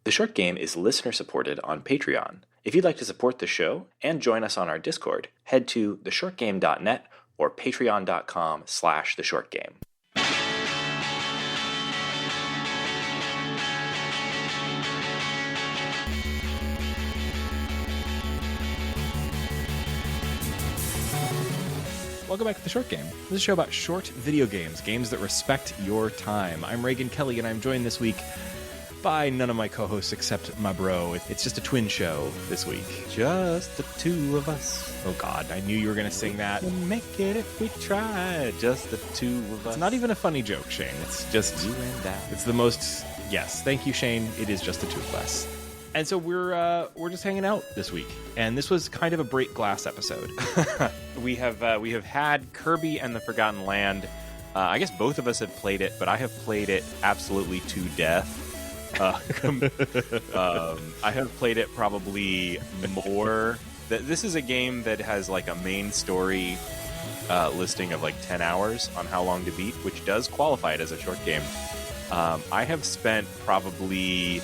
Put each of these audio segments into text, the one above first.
The Short Game is listener-supported on Patreon. If you'd like to support the show and join us on our Discord, head to theshortgame.net or patreon.com/theshortgame. Welcome back to The Short Game. This is a show about short video games, games that respect your time. I'm Raygan Kelly, and I'm joined this week by none of my co-hosts except my bro. It's just a twin show this week. Just the two of us. Oh God, I knew you were going to sing that. We'll make it if we try. Just the two of us. It's not even a funny joke, Shane. It's just you and I. It's the most. Yes, thank you, Shane. It is just the two of us. And so we're just hanging out this week, and this was kind of a break glass episode. We have had Kirby and the Forgotten Land. I guess both of us have played it, but I have played it absolutely to death. I have played it probably more. This is a game that has like a main story listing of like 10 hours on how long to beat, which does qualify it as a short game. I have spent probably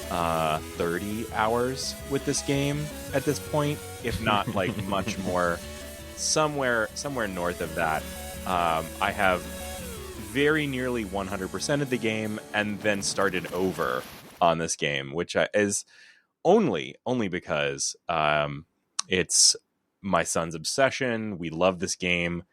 30 hours with this game at this point, if not like much more, somewhere north of that. I have very nearly 100% of the game and then started over on this game, which is only because it's my son's obsession. We love this game.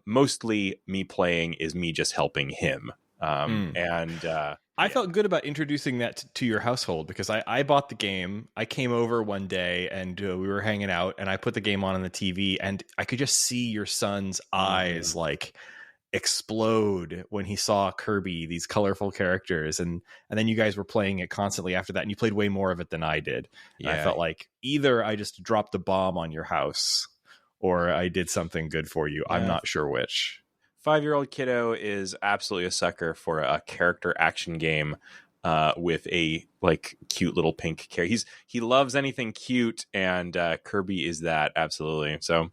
Mostly me playing is me just helping him. I felt good about introducing that to your household because I bought the game. I came over one day and we were hanging out, and I put the game on the TV, and I could just see your son's eyes like explode when he saw Kirby, these colorful characters, and then you guys were playing it constantly after that, and you played way more of it than I did. Yeah. I felt like either I just dropped a bomb on your house or I did something good for you. Yeah. I'm not sure which. 5-year-old kiddo is absolutely a sucker for a character action game with a like cute little pink character. He loves anything cute, and Kirby is that, absolutely. So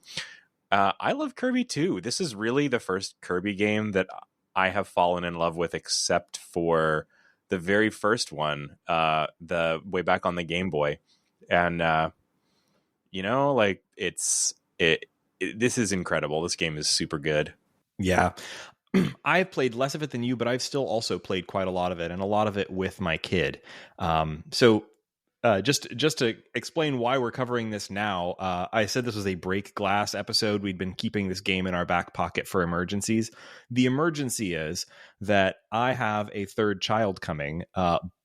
I love Kirby too. This is really the first Kirby game that I have fallen in love with, except for the very first one, the way back on the Game Boy. And like this is incredible. This game is super good. Yeah. I've played less of it than you, but I've still also played quite a lot of it, and a lot of it with my kid. So just to explain why we're covering this now, I said this was a break glass episode. We'd been keeping this game in our back pocket for emergencies. The emergency is that I have a third child coming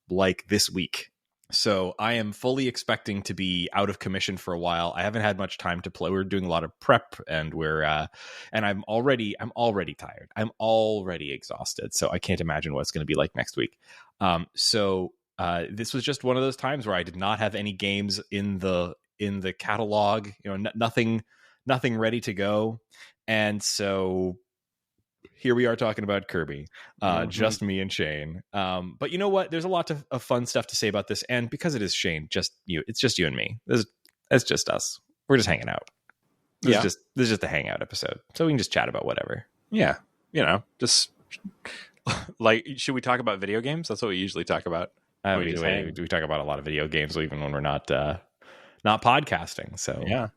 like this week. So I am fully expecting to be out of commission for a while. I haven't had much time to play. We're doing a lot of prep, and I'm already tired. I'm already exhausted. So I can't imagine what it's going to be like next week. So this was just one of those times where I did not have any games in the catalog. Nothing ready to go, and so here we are talking about Kirby, just me and Shane. But you know what? There's a lot of fun stuff to say about this. And because it is Shane, it's just you and me. It's just us. We're just hanging out. This is just a hangout episode. So we can just chat about whatever. Yeah. Just like, should we talk about video games? That's what we usually talk about. We talk about a lot of video games even when we're not podcasting. So yeah.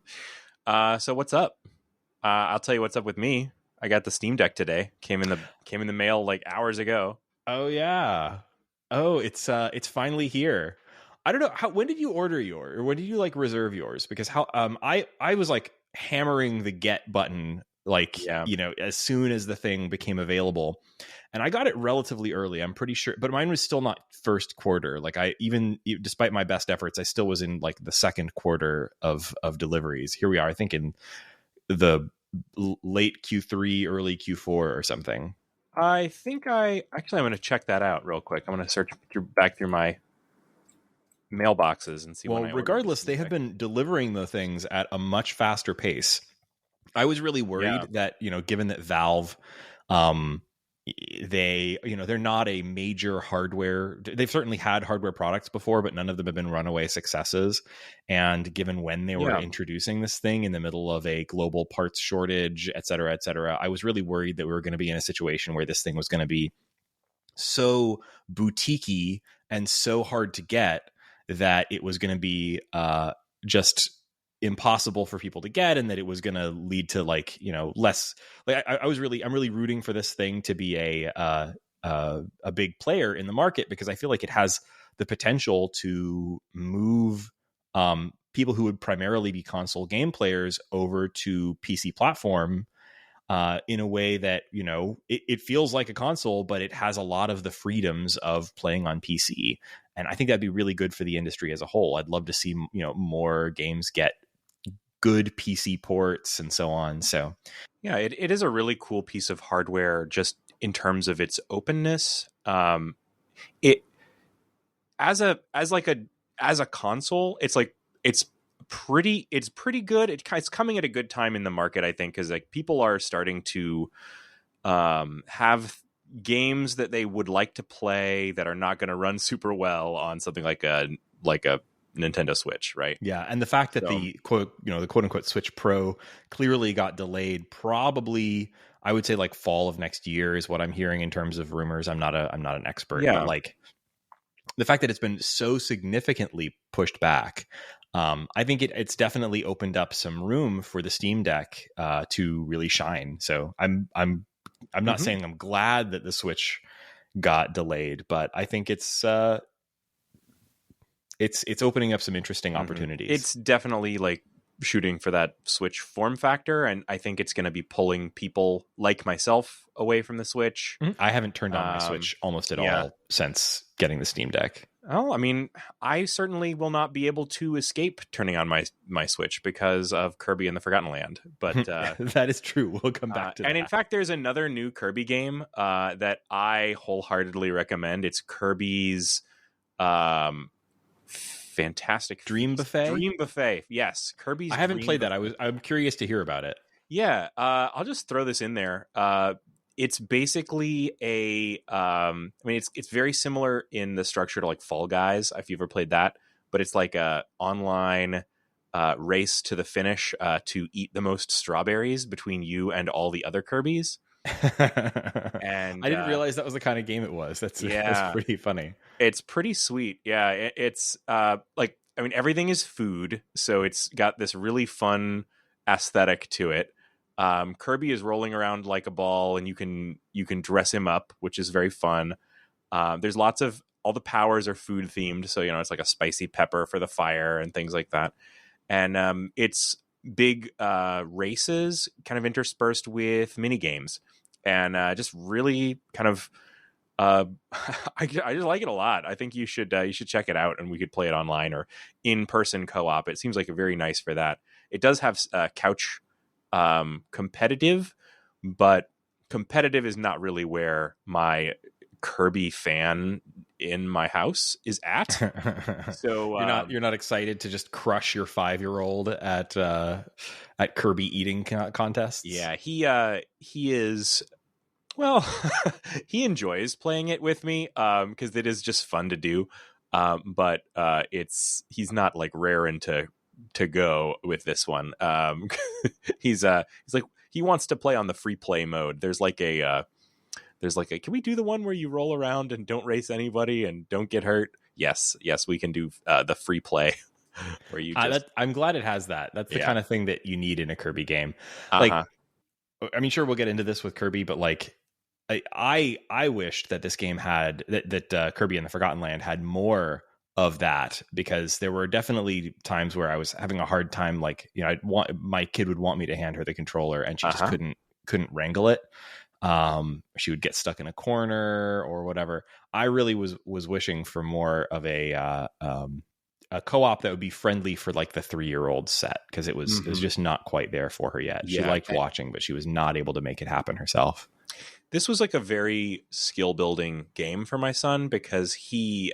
So what's up? I'll tell you what's up with me. I got the Steam Deck today. Came in the mail like hours ago. Oh yeah. Oh, it's finally here. I don't know when did you order yours, or when did you like reserve yours? Because I was like hammering the get button as soon as the thing became available, and I got it relatively early. I'm pretty sure, but mine was still not first quarter. Like despite my best efforts, I still was in like the second quarter of deliveries. Here we are. I think in the late Q3, early Q4 or something. I think I'm going to check that out real quick. I'm going to search back through my mailboxes and see. Well, regardless, they have been delivering the things at a much faster pace. I was really worried that, given that Valve, they're not a major hardware. They've certainly had hardware products before, but none of them have been runaway successes. And given when they were introducing this thing in the middle of a global parts shortage, et cetera, I was really worried that we were going to be in a situation where this thing was going to be so boutiquey and so hard to get that it was going to be just impossible for people to get, and that it was going to lead to less. Like I'm really rooting for this thing to be a big player in the market, because I feel like it has the potential to move people who would primarily be console game players over to PC platform in a way that, it feels like a console, but it has a lot of the freedoms of playing on PC. And I think that'd be really good for the industry as a whole. I'd love to see, more games get good PC ports and so on. So yeah, it is a really cool piece of hardware just in terms of its openness. It as a console, it's pretty good. It's coming at a good time in the market, I think, because like people are starting to have games that they would like to play that are not going to run super well on something like a Nintendo Switch, right? Yeah, and the fact that the quote unquote Switch Pro clearly got delayed, probably I would say like fall of next year is what I'm hearing in terms of rumors. I'm not an expert, but like the fact that it's been so significantly pushed back, I think it's definitely opened up some room for the Steam Deck to really shine. So I'm not saying I'm glad that the Switch got delayed, but I think it's opening up some interesting opportunities. It's definitely like shooting for that Switch form factor, and I think it's going to be pulling people like myself away from the Switch. I haven't turned on my Switch almost at all since getting the Steam Deck. Oh, I mean, I certainly will not be able to escape turning on my Switch because of Kirby and the Forgotten Land. But that is true. We'll come back to that. And in fact, there's another new Kirby game that I wholeheartedly recommend. It's Kirby's fantastic Dream Buffet. Yes, Kirby's. I haven't Dream played Buffet. that. I'm curious to hear about it. Yeah, I'll just throw this in there. It's basically it's very similar in the structure to like Fall Guys, if you've ever played that, but it's like a online race to the finish to eat the most strawberries between you and all the other Kirbys. And I didn't realize that was the kind of game it was. That's pretty funny. It's pretty sweet. Yeah, it's everything is food, so it's got this really fun aesthetic to it. Kirby is rolling around like a ball, and you can dress him up, which is very fun. There's lots of, all the powers are food themed, so it's like a spicy pepper for the fire and things like that. And it's big races kind of interspersed with mini games, and just really kind of I just like it a lot. I think you should check it out, and we could play it online or in person co-op. It seems like very nice for that. It does have couch competitive, but competitive is not really where my Kirby fan in my house is at. So you're not excited to just crush your 5-year-old at Kirby eating contests. Yeah, he is. Well, he enjoys playing it with me because it is just fun to do. But he's not like raring to go with this one. He's like, he wants to play on the free play mode. There's like a can we do the one where you roll around and don't race anybody and don't get hurt? Yes, we can do the free play where you just... I'm glad it has that. That's the kind of thing that you need in a Kirby game. Uh-huh. Like, I mean, sure, we'll get into this with Kirby, but like, I wished that this game had that Kirby and the Forgotten Land had more of that, because there were definitely times where I was having a hard time. Like, my kid would want me to hand her the controller, and she just couldn't wrangle it. She would get stuck in a corner or whatever. I really was wishing for more of a co-op that would be friendly for like the 3-year-old set, because it was just not quite there for her yet. She liked watching, but she was not able to make it happen herself. This was like a very skill building game for my son, because he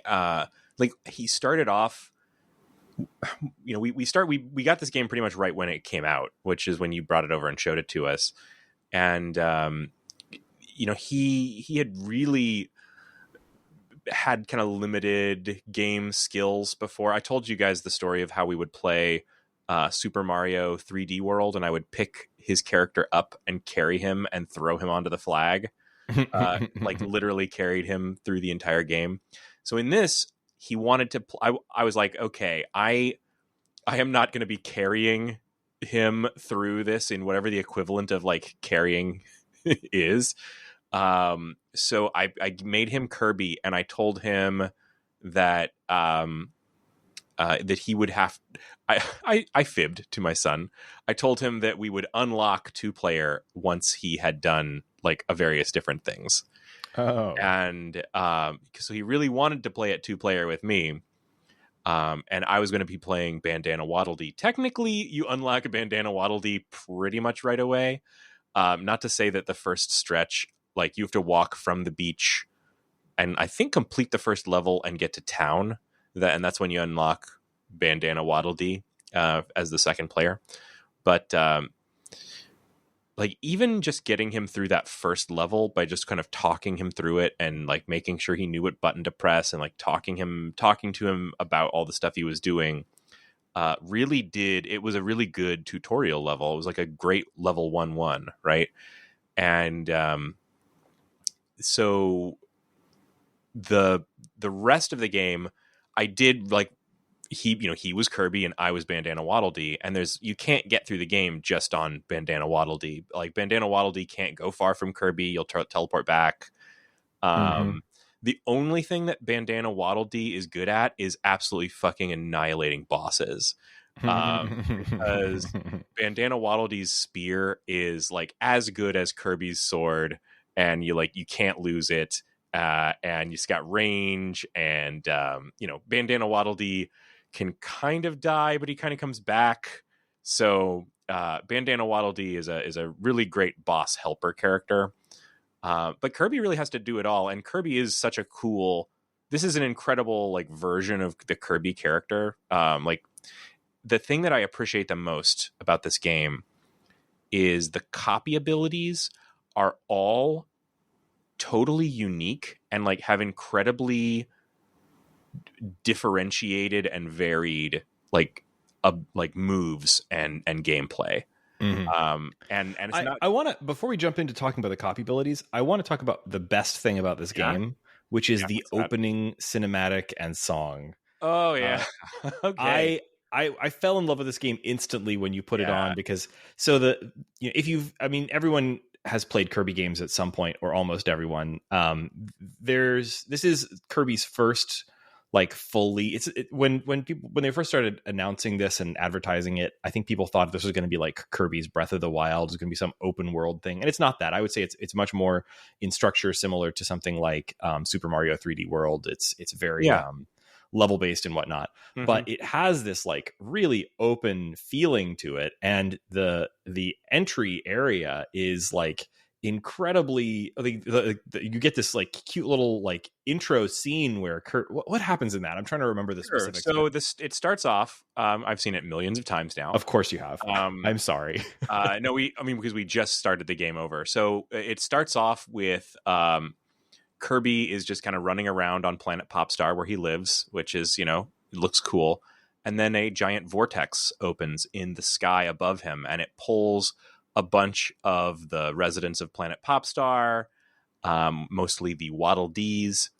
started off, we got this game pretty much right when it came out, which is when you brought it over and showed it to us. And he had really had kind of limited game skills before. I told you guys the story of how we would play Super Mario 3D World, and I would pick his character up and carry him and throw him onto the flag. like literally carried him through the entire game. So in this, he wanted to. I was like, okay, I am not going to be carrying him through this in whatever the equivalent of like carrying is. So I made him Kirby, and I told him that that he would have. I fibbed to my son. I told him that we would unlock 2-player once he had done like a various different things. Oh, And so he really wanted to play it 2-player with me. And I was going to be playing Bandana Waddle Dee. Technically, you unlock a Bandana Waddle Dee pretty much right away. Not to say that the first stretch, like you have to walk from the beach and I think complete the first level and get to town. And that's when you unlock Bandana Waddle Dee as the second player. But like even just getting him through that first level by just kind of talking him through it and like making sure he knew what button to press and like talking to him about all the stuff he was doing it was a really good tutorial level. It was like a great level 1-1, right? And so the rest of the game I did like he was Kirby and I was Bandana Waddle Dee, and you can't get through the game just on Bandana Waddle Dee. Like Bandana Waddle Dee can't go far from Kirby. You'll teleport back. The only thing that Bandana Waddle Dee is good at is absolutely fucking annihilating bosses. Because Bandana Waddle Dee's spear is like as good as Kirby's sword, and you can't lose it. And you just got range, and Bandana Waddle Dee can kind of die, but he kind of comes back. So Bandana Waddle Dee is a really great boss helper character. But Kirby really has to do it all, and Kirby is such a cool. This is an incredible like version of the Kirby character. Like the thing that I appreciate the most about this game is the copy abilities are all totally unique and like have incredibly differentiated and varied like moves and gameplay. And it's not. I want to, before we jump into talking about the copy abilities, I want to talk about the best thing about this game, which is the opening cinematic and song. Oh yeah. Okay. I fell in love with this game instantly when you put it on, because everyone has played Kirby games at some point, or almost everyone. This is Kirby's first like fully. When they first started announcing this and advertising it, I think people thought this was going to be like Kirby's Breath of the Wild. It's going to be some open world thing, and it's not that. I would say it's much more in structure similar to something like Super Mario 3D World. It's very level based and whatnot, but it has this like really open feeling to it, and the entry area is like incredibly. You get this like cute little like intro scene where what happens in that? I'm trying to remember the specifics. So it starts off. I've seen it millions of times now. Of course you have. I'm sorry. No, because we just started the game over. So it starts off with Kirby is just kind of running around on planet Popstar where he lives, which is, it looks cool. And then a giant vortex opens in the sky above him, and it pulls a bunch of the residents of planet Popstar, mostly the Waddle Dees,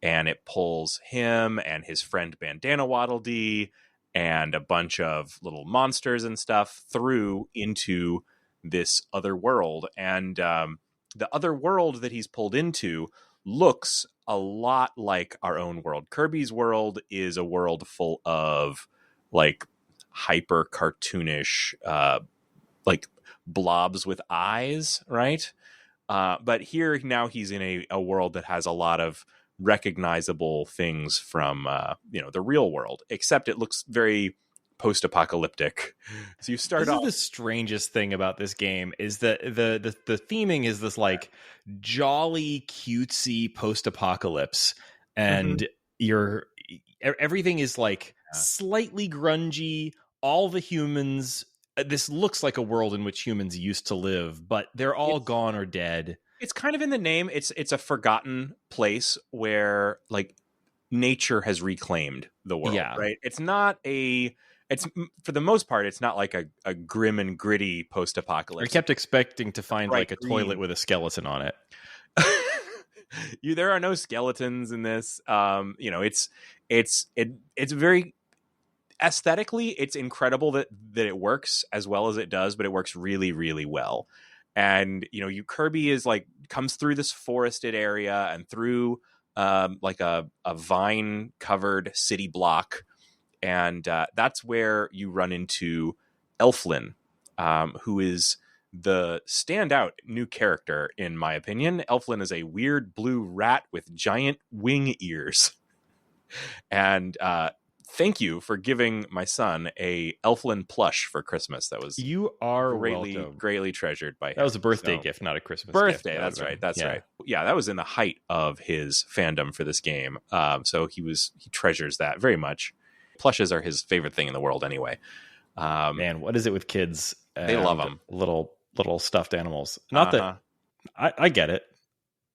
and it pulls him and his friend Bandana Waddle Dee and a bunch of little monsters and stuff through into this other world. And the other world that he's pulled into looks a lot like our own world. Kirby's world is a world full of like hyper cartoonish like blobs with eyes, right? But here now he's in a world that has a lot of recognizable things from the real world, except it looks very post-apocalyptic. So you start off. The strangest thing about this game is that the theming is this like jolly cutesy post-apocalypse, and everything is like slightly grungy. All the humans, this looks like a world in which humans used to live, but they're all gone or dead. It's kind of in the name. It's a forgotten place where like nature has reclaimed the world, right? It's for the most part, it's not like a grim and gritty post-apocalypse. I kept expecting to find like a toilet with a skeleton on it. There are no skeletons in this. It's very aesthetically, it's incredible that it works as well as it does, but it works really, really well. And Kirby is like comes through this forested area and through like a vine covered city block, and that's where you run into Elflin, who is the standout new character in my opinion. Elflin is a weird blue rat with giant wing ears, and thank you for giving my son a Elflin plush for Christmas. That was you are greatly treasured by him. That was a birthday gift, not a Christmas birthday. gift. That's right. That's right. Yeah, that was in the height of his fandom for this game. So he treasures that very much. Plushes are his favorite thing in the world, anyway. Man, what is it with kids? They love them. Little stuffed animals. Not that I get it.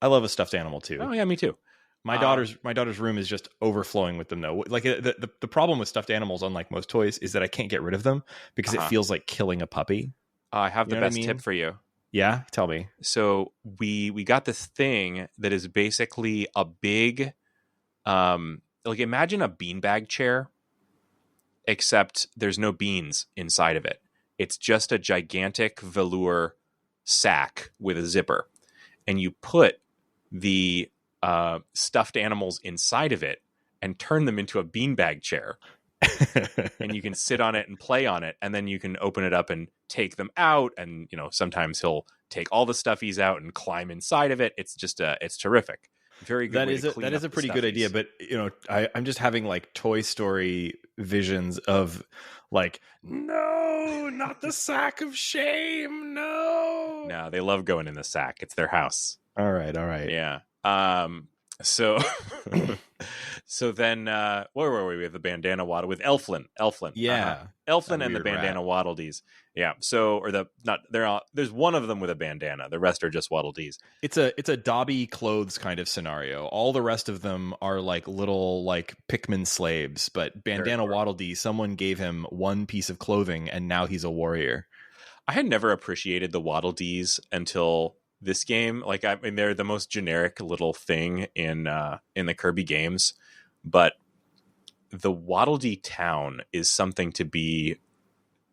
I love a stuffed animal too. Oh yeah, me too. My daughter's room is just overflowing with them though. Like the problem with stuffed animals, unlike most toys, is that I can't get rid of them because it feels like killing a puppy. I have the best tip for you. Yeah, tell me. So we got this thing that is basically a big, like imagine a beanbag chair, except there's no beans inside of it. It's just a gigantic velour sack with a zipper, and you put the stuffed animals inside of it and turn them into a beanbag chair. And you can sit on it and play on it, and then you can open it up and take them out, and sometimes he'll take all the stuffies out and climb inside of it. It's just it's terrific. Very good. That is a pretty good idea, but I'm just having like Toy Story visions of like, no, not the sack of shame, no, they love going in the sack. It's their house. All right. Yeah. So then where were we? We have the bandana waddle with Elflin. Yeah. Elflin and the bandana waddle dees. Yeah. So there's one of them with a bandana. The rest are just waddle dees. It's a Dobby clothes kind of scenario. All the rest of them are like little like Pikmin slaves, but bandana waddle dee, someone gave him one piece of clothing and now he's a warrior. I had never appreciated the waddle dees until this game. Like, I mean, they're the most generic little thing in the Kirby games, but the Waddle Dee town is something to be.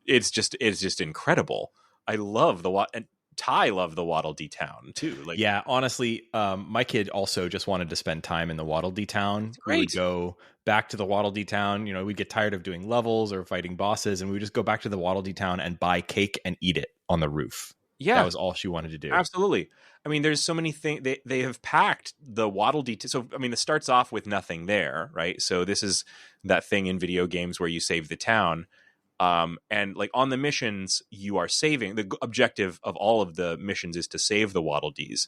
It's just incredible. I love and Ty loved the Waddle Dee town too. Like, yeah, honestly, my kid also just wanted to spend time in the Waddle Dee town. We would go back to the Waddle Dee town. We'd get tired of doing levels or fighting bosses, and we would just go back to the Waddle Dee town and buy cake and eat it on the roof. Yeah, that was all she wanted to do. Absolutely. I mean, there's so many things they have packed the Waddle Dee. So I mean, it starts off with nothing there, right? So this is that thing in video games where you save the town, and like on the missions, you are saving. The objective of all of the missions is to save the Waddle Dees,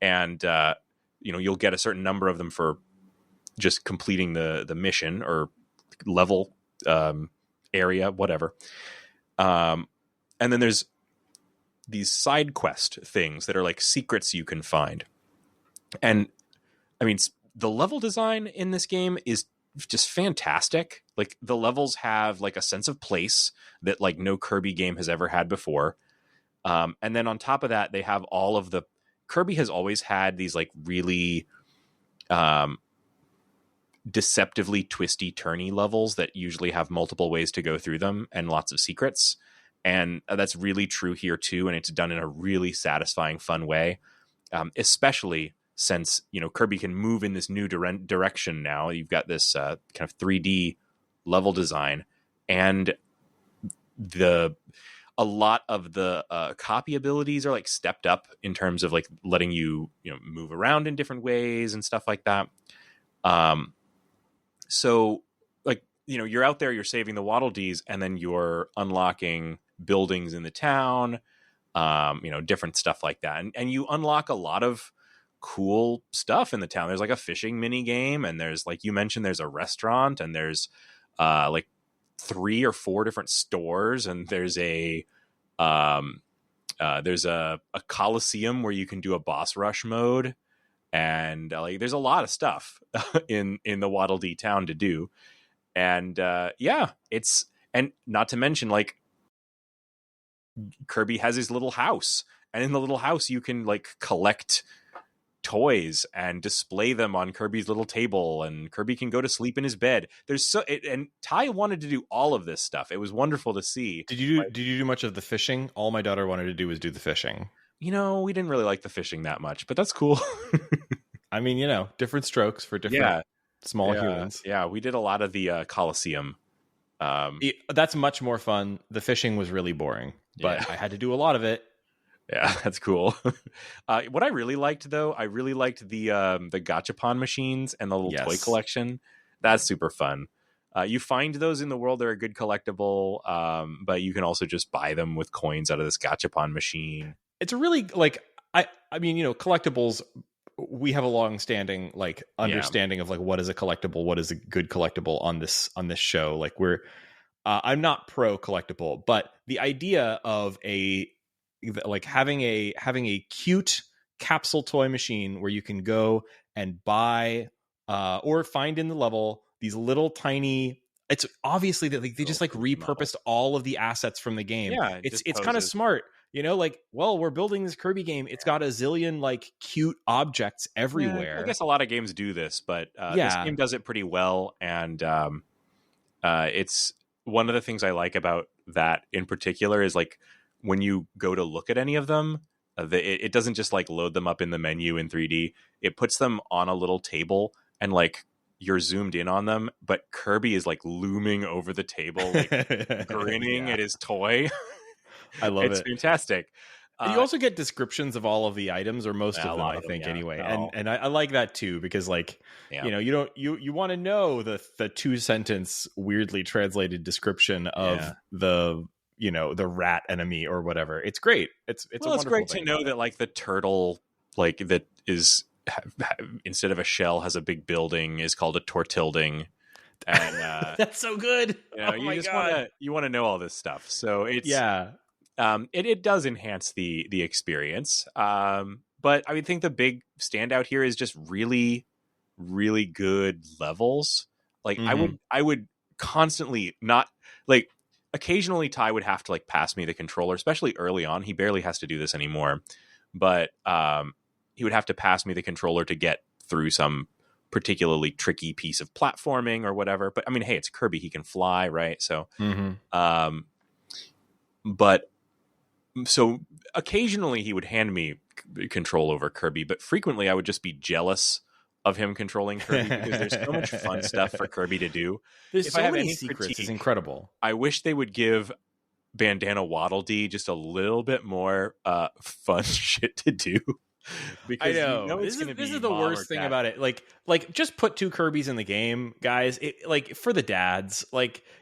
and you'll get a certain number of them for just completing the mission or level, area, whatever. And then there's these side quest things that are like secrets you can find. And I mean, the level design in this game is just fantastic. Like, the levels have like a sense of place that like no Kirby game has ever had before. And then on top of that, they have all of the Kirby has always had these like really deceptively twisty turny levels that usually have multiple ways to go through them and lots of secrets. And that's really true here too, and it's done in a really satisfying, fun way. Especially since Kirby can move in this new direction now. You've got this kind of 3D level design, and a lot of the copy abilities are like stepped up in terms of like letting you move around in different ways and stuff like that. So like you're out there, you're saving the Waddle Dees, and then you're unlocking buildings in the town, different stuff like that, and you unlock a lot of cool stuff in the town. There's like a fishing mini game, and there's, like you mentioned, there's a restaurant, and there's like 3 or 4 different stores, and there's a coliseum where you can do a boss rush mode, and like there's a lot of stuff in the Waddle Dee town to do. And it's, and not to mention, like, Kirby has his little house, and in the little house you can like collect toys and display them on Kirby's little table, and Kirby can go to sleep in his bed. And Ty wanted to do all of this stuff. It was wonderful to see. Did you do much of the fishing? All my daughter wanted to do was do the fishing. We didn't really like the fishing that much, but that's cool. I mean, different strokes for different small humans. Yeah, we did a lot of the Coliseum. That's much more fun. The fishing was really boring, but I had to do a lot of it. Yeah, that's cool. What I really liked, though, the gachapon machines and the little toy collection. That's super fun. You find those in the world. They're a good collectible, but you can also just buy them with coins out of this gachapon machine. It's a really I mean, collectibles. We have a long-standing understanding of what is a collectible, what is a good collectible on this show. I'm not pro collectible, but the idea of having a cute capsule toy machine where you can go and buy or find in the level these little tiny. It's obviously that they just repurposed all of the assets from the game. Yeah, it's kind of smart. We're building this Kirby game. It's got a zillion cute objects everywhere. I guess a lot of games do this, but this game does it pretty well. And it's one of the things I like about that in particular is when you go to look at any of them, it doesn't just load them up in the menu in 3D. It puts them on a little table and you're zoomed in on them, but Kirby is looming over the table, grinning at his toy. I love it. It's fantastic. You also get descriptions of all of the items, or most of them, I think, anyway. And I like that too, because you want to know the 2-sentence weirdly translated description of the rat enemy or whatever. It's great. It's great to know that the turtle that is instead of a shell has a big building is called a tortilding. And that's so good. You want to know all this stuff. So it's it does enhance the experience. But I think the big standout here is just really, really good levels. I would constantly not occasionally Ty would have to pass me the controller, especially early on. He barely has to do this anymore, but he would have to pass me the controller to get through some particularly tricky piece of platforming or whatever. But I mean, hey, it's Kirby. He can fly, right? So, so occasionally he would hand me control over Kirby, but frequently I would just be jealous of him controlling Kirby because there's so much fun stuff for Kirby to do. There's so many secrets. It's incredible. I wish they would give Bandana Waddle Dee just a little bit more fun shit to do. Because I know, this is the worst thing about it. Just put 2 Kirbys in the game, guys. For the dads,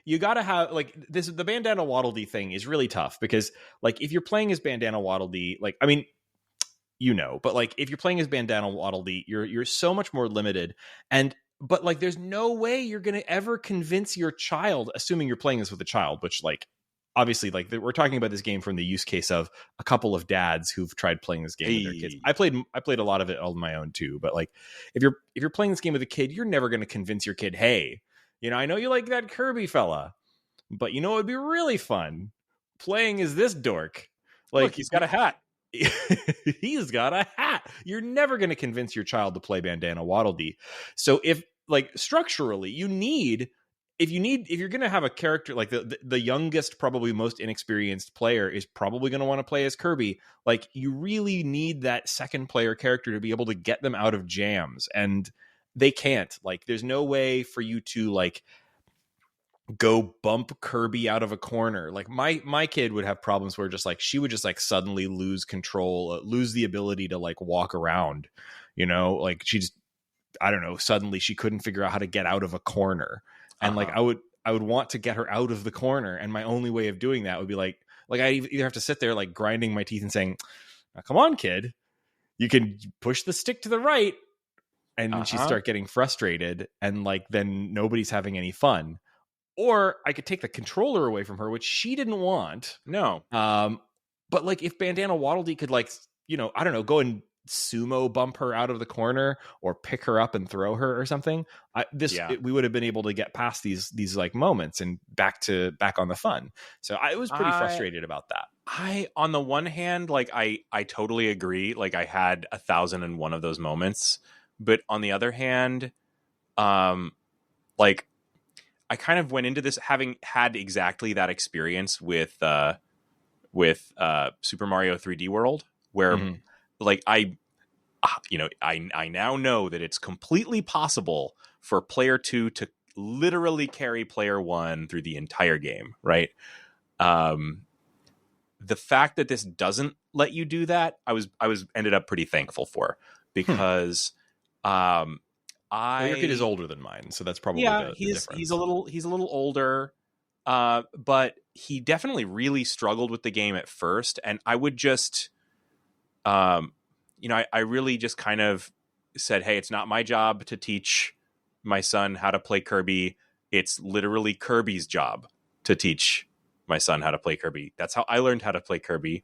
you gotta have this. The Bandana Waddle Dee thing is really tough because if you're playing as Bandana Waddle Dee, but if you're playing as Bandana Waddle Dee, you're so much more limited. But there's no way you're gonna ever convince your child, assuming you're playing this with a child, which obviously, we're talking about this game from the use case of a couple of dads who've tried playing this game with their kids. I played a lot of it on my own too. But if you're playing this game with a kid, you're never going to convince your kid, hey, I know you like that Kirby fella, but it'd be really fun playing as this dork. Look, he's got a hat. He's got a hat. You're never going to convince your child to play Bandana Waddle Dee. So if structurally if you're going to have a character the youngest, probably most inexperienced player is probably going to want to play as Kirby, you really need that second player character to be able to get them out of jams, and they can't. There's no way for you to go bump Kirby out of a corner. My kid would have problems where she would just suddenly lose control, lose the ability to walk around, she just, I don't know, suddenly she couldn't figure out how to get out of a corner. And I would want to get her out of the corner, and my only way of doing that would be I either have to sit there grinding my teeth and saying, "Come on, kid, you can push the stick to the right," and then she'd start getting frustrated, and then nobody's having any fun. Or I could take the controller away from her, which she didn't want. No, but if Bandana Waddle Dee could I don't know, go and sumo bump her out of the corner or pick her up and throw her or something, we would have been able to get past these moments and back on the fun. So I was pretty frustrated about that. On the one hand, like I totally agree. Like I had 1,001 of those moments, but on the other hand, like I kind of went into this having had exactly that experience with Super Mario 3D World, where like I now know that it's completely possible for player 2 to literally carry player 1 through the entire game, right? The fact that this doesn't let you do that, I was ended up pretty thankful for, because well, your kid is older than mine, so that's probably the difference. He's a little older, but he definitely really struggled with the game at first, and I would just I really just kind of said, hey, it's not my job to teach my son how to play Kirby. It's literally Kirby's job to teach my son how to play Kirby. That's how I learned how to play Kirby.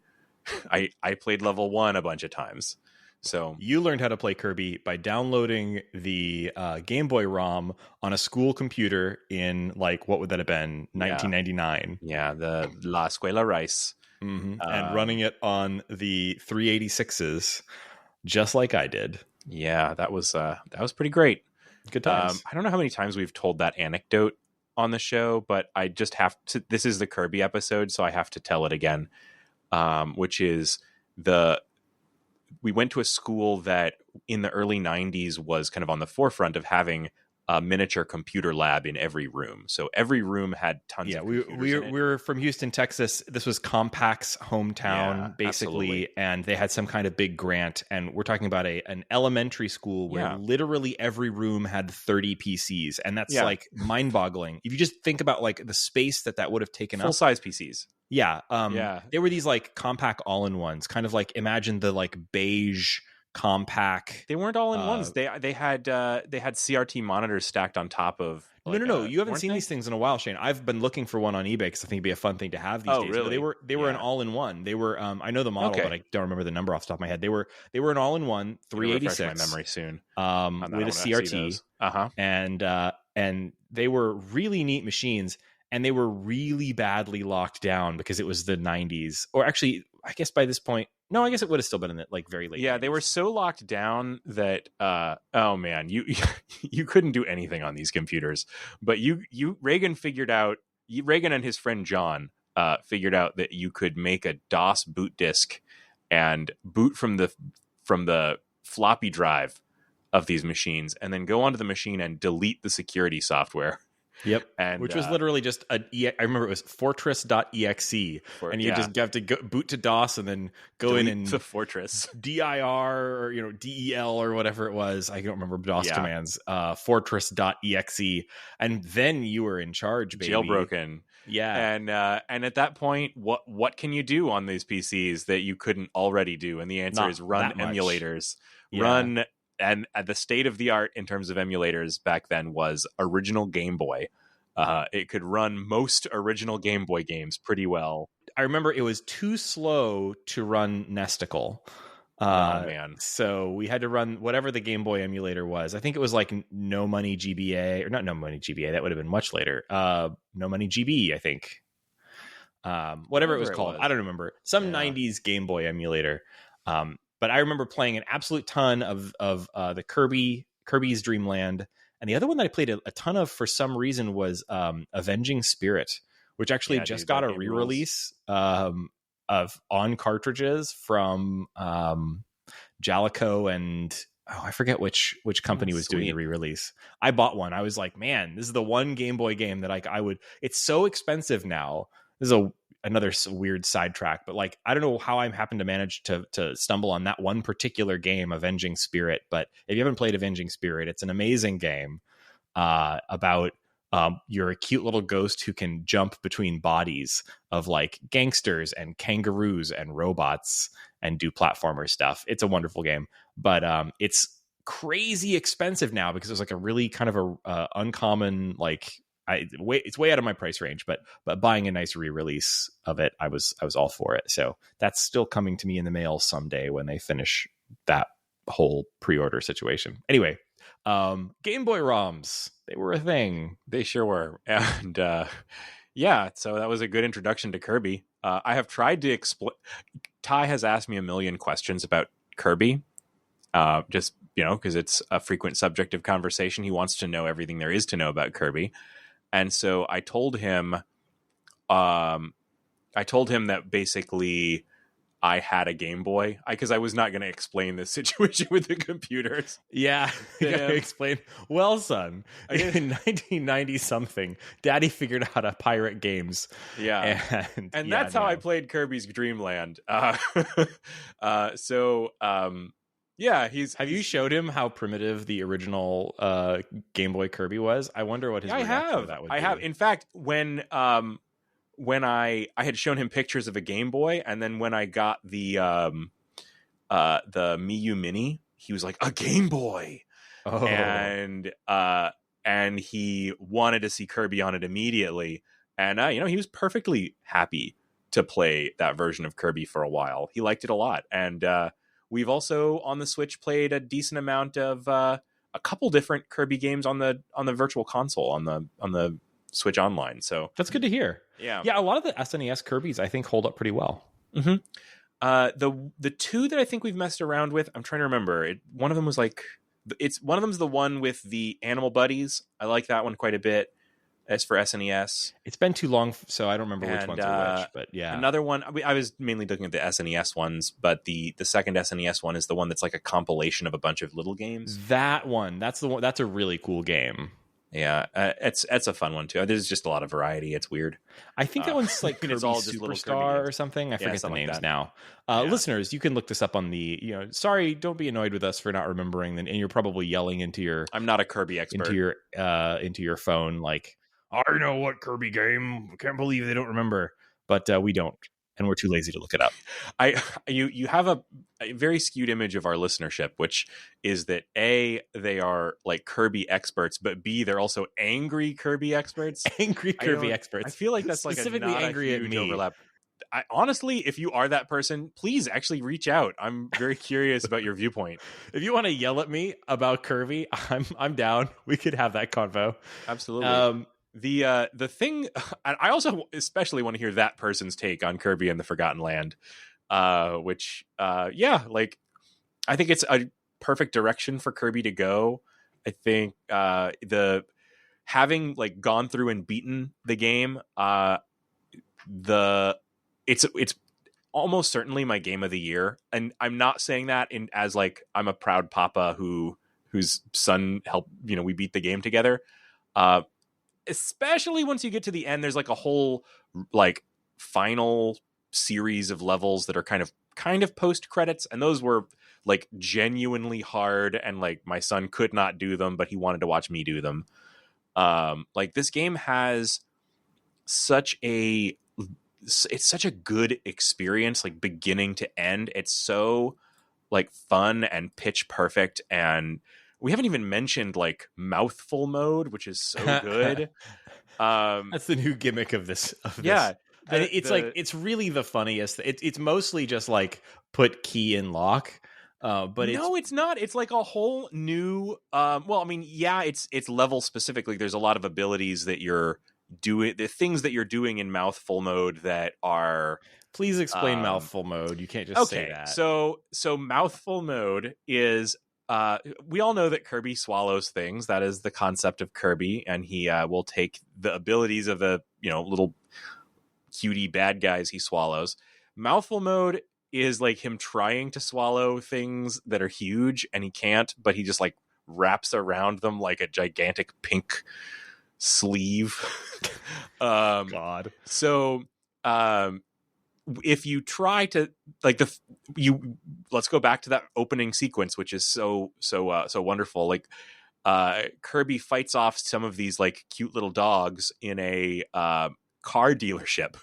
I played level 1 a bunch of times. So you learned how to play Kirby by downloading the Game Boy ROM on a school computer in, like, what would that have been? 1999. Yeah, the La Escuela Rice. And running it on the 386s, just like I did. Yeah, that was pretty great. Good times. I don't know how many times we've told that anecdote on the show, but I just have to. This is the Kirby episode, so I have to tell it again. Which is we went to a school that in the early 90s was kind of on the forefront of having a miniature computer lab in every room. So every room had tons of computers in it. We were from Houston, Texas. This was Compact's hometown, basically, absolutely. And they had some kind of big grant. And we're talking about an elementary school where literally every room had 30 PCs. And that's like mind-boggling. If you just think about like the space that would have taken up. Full-size PCs. Yeah. There were these like Compaq all-in-ones, kind of like imagine the like beige Compaq. They weren't all in ones. They had CRT monitors stacked on top of. Like, no. You haven't seen these things in a while, Shane. I've been looking for one on eBay because I think it'd be a fun thing to have these days. Really? No, they were an all-in-one. They were. I know the model, but I don't remember the number off the top of my head. They were an all-in-one 386. Refresh my memory soon. With a CRT. And they were really neat machines. And they were really badly locked down because it was the 90s. Or actually, I guess by this point, no, I guess it would have still been in the like very late. Yeah, 90s. They were so locked down that oh man, you you couldn't do anything on these computers. But Raygan and his friend John figured out that you could make a DOS boot disk and boot from the floppy drive of these machines, and then go onto the machine and delete the security software. Yep, which was literally just I remember it was fortress.exe, and you just have to boot to DOS and then go delete in and the fortress dir or del or whatever it was. I don't remember DOS commands. Fortress.exe, and then you were in charge, baby. Jailbroken. Yeah, and at that point, what can you do on these PCs that you couldn't already do? And the answer is run emulators. Run. And at the state of the art in terms of emulators back then was original Game Boy. It could run most original Game Boy games pretty well. I remember it was too slow to run Nesticle. Oh, man. So we had to run whatever the Game Boy emulator was. I think it was like No Money GBA, or not No Money GBA. That would have been much later. No Money GB, I think. Whatever it was called. I don't remember. Some 90s Game Boy emulator. But I remember playing an absolute ton of the Kirby's Dream Land. And the other one that I played a ton of for some reason was Avenging Spirit, which actually just got a re-release on cartridges from Jalico and I forget which company was doing the re-release. I bought one. I was like, man, this is the one Game Boy game that I would. It's so expensive now. This is another weird sidetrack, but like, I don't know how I happened to manage to stumble on that one particular game, Avenging Spirit. But if you haven't played Avenging Spirit, it's an amazing game about you're a cute little ghost who can jump between bodies of like gangsters and kangaroos and robots and do platformer stuff. It's a wonderful game, but it's crazy expensive now because it's like a really kind of a uncommon like. It's way out of my price range, but buying a nice re-release of it, I was all for it. So that's still coming to me in the mail someday when they finish that whole pre-order situation. Anyway, Game Boy ROMs, they were a thing. They sure were. And Yeah, so that was a good introduction to Kirby. I have tried to explain. Ty has asked me a million questions about Kirby, just because it's a frequent subject of conversation. He wants to know everything there is to know about Kirby, and so I told him, that basically I had a Game Boy because I was not going to explain this situation with the computers. Yeah, you gotta explain. Well, son, in 1990 something, Daddy figured out how to pirate games. Yeah, and that's how I played Kirby's Dream Land. Yeah, Have you showed him how primitive the original Game Boy Kirby was? I wonder what his reaction to that would be. I have. In fact, when I had shown him pictures of a Game Boy, and then when I got the Mii Mini, he was like, a Game Boy. Oh. And he wanted to see Kirby on it immediately. And he was perfectly happy to play that version of Kirby for a while. He liked it a lot. And we've also on the Switch played a decent amount of a couple different Kirby games on the Virtual Console on the Switch Online. So that's good to hear. Yeah. A lot of the SNES Kirbys I think hold up pretty well. Mm-hmm. The two that I think we've messed around with, I'm trying to remember. One of them was one of them's the one with the animal buddies. I like that one quite a bit. As for SNES, it's been too long, so I don't remember which ones are which. But yeah, another one. I was mainly looking at the SNES ones, but the second SNES one is the one that's like a compilation of a bunch of little games. That one, that's the one. That's a really cool game. Yeah, it's a fun one too. There's just a lot of variety. It's weird. I think that one's like Kirby it's all just Superstar or something. I forget the names like now. Listeners, you can look this up on the. Sorry, don't be annoyed with us for not remembering. And you're probably yelling into your. I'm not a Kirby expert. Into your phone, like I know what Kirby game. I can't believe they don't remember, but we don't. And we're too lazy to look it up. You have a very skewed image of our listenership, which is that A, they are like Kirby experts, but B, they're also angry Kirby experts. Angry Kirby experts. I feel like that's specifically like angry a huge at me. overlap. Honestly, if you are that person, please actually reach out. I'm very curious about your viewpoint. If you want to yell at me about Kirby, I'm down. We could have that convo. Absolutely. The thing, I also especially want to hear that person's take on Kirby and the Forgotten Land, which, like, I think it's a perfect direction for Kirby to go. I think having like gone through and beaten the game, it's almost certainly my game of the year, and I'm not saying that as like I'm a proud papa whose son helped. We beat the game together. Especially once you get to the end, there's like a whole like final series of levels that are kind of post credits, and those were like genuinely hard, and like my son could not do them, but he wanted to watch me do them. Like this game has it's such a good experience, like beginning to end. It's so like fun and pitch perfect, and we haven't even mentioned like mouthful mode, which is so good. That's the new gimmick of this. Yeah. It's really the funniest. It's mostly just like put key in lock. But no, it's not. It's like a whole new. It's level specifically. There's a lot of abilities that you're doing, the things that you're doing in mouthful mode that are. Please explain mouthful mode. You can't just say that. So mouthful mode is. We all know that Kirby swallows things. That is the concept of Kirby, and he will take the abilities of the little cutie bad guys he swallows. Mouthful mode is like him trying to swallow things that are huge, and he can't, but he just like wraps around them like a gigantic pink sleeve. God. So if you try to let's go back to that opening sequence, which is so wonderful. Like Kirby fights off some of these like cute little dogs in a car dealership,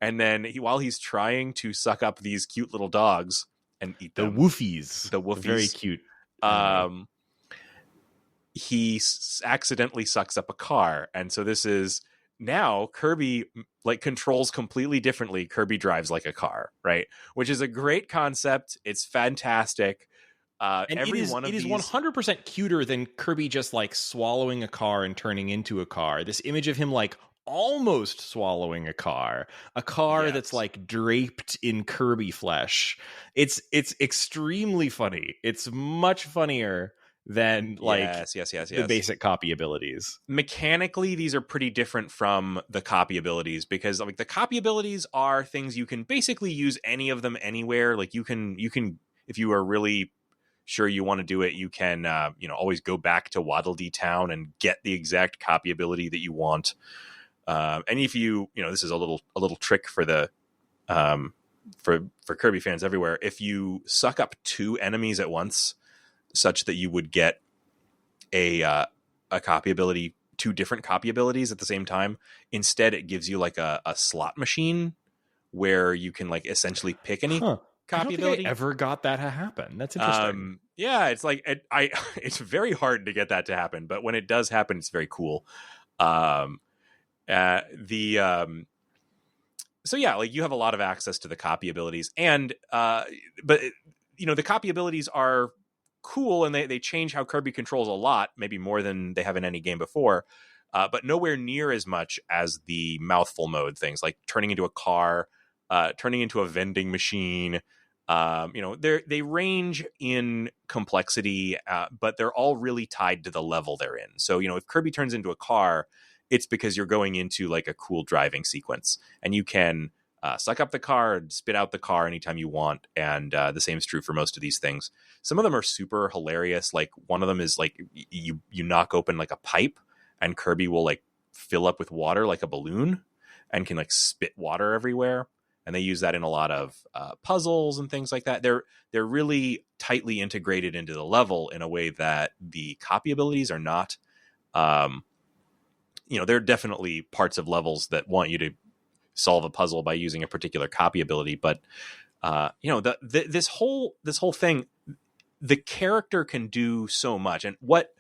and then while he's trying to suck up these cute little dogs and eat them, the woofies, very cute. He accidentally sucks up a car, and so this is. Now Kirby like controls completely differently. Kirby drives like a car, right? Which is a great concept. It's fantastic. And it is 100% cuter than Kirby just like swallowing a car and turning into a car. This image of him like almost swallowing a car that's Yes. like draped in Kirby flesh. It's extremely funny. It's much funnier than like Yes. the basic copy abilities. Mechanically, these are pretty different from the copy abilities, because like the copy abilities are things you can basically use any of them anywhere. Like you can if you are really sure you want to do it, you can always go back to Waddle Dee Town and get the exact copy ability that you want. And if this is a little trick for the for Kirby fans everywhere. If you suck up 2 enemies at once, such that you would get a copy ability, 2 different copy abilities at the same time, instead it gives you like a slot machine where you can like essentially pick any I copy don't think ability. I ever got that to happen. That's interesting. Yeah, it's like it's very hard to get that to happen, but when it does happen, it's very cool. So yeah, like you have a lot of access to the copy abilities, and but the copy abilities are cool, and they change how Kirby controls a lot, maybe more than they have in any game before, but nowhere near as much as the mouthful mode things, like turning into a car, turning into a vending machine. They range in complexity, but they're all really tied to the level they're in. So if Kirby turns into a car, it's because you're going into like a cool driving sequence, and you can suck up the car and spit out the car anytime you want. And the same is true for most of these things. Some of them are super hilarious. Like one of them is like you knock open like a pipe, and Kirby will like fill up with water like a balloon, and can like spit water everywhere. And they use that in a lot of puzzles and things like that. They're really tightly integrated into the level in a way that the copy abilities are not. There are definitely parts of levels that want you to solve a puzzle by using a particular copy ability, but this whole thing, the character can do so much. And what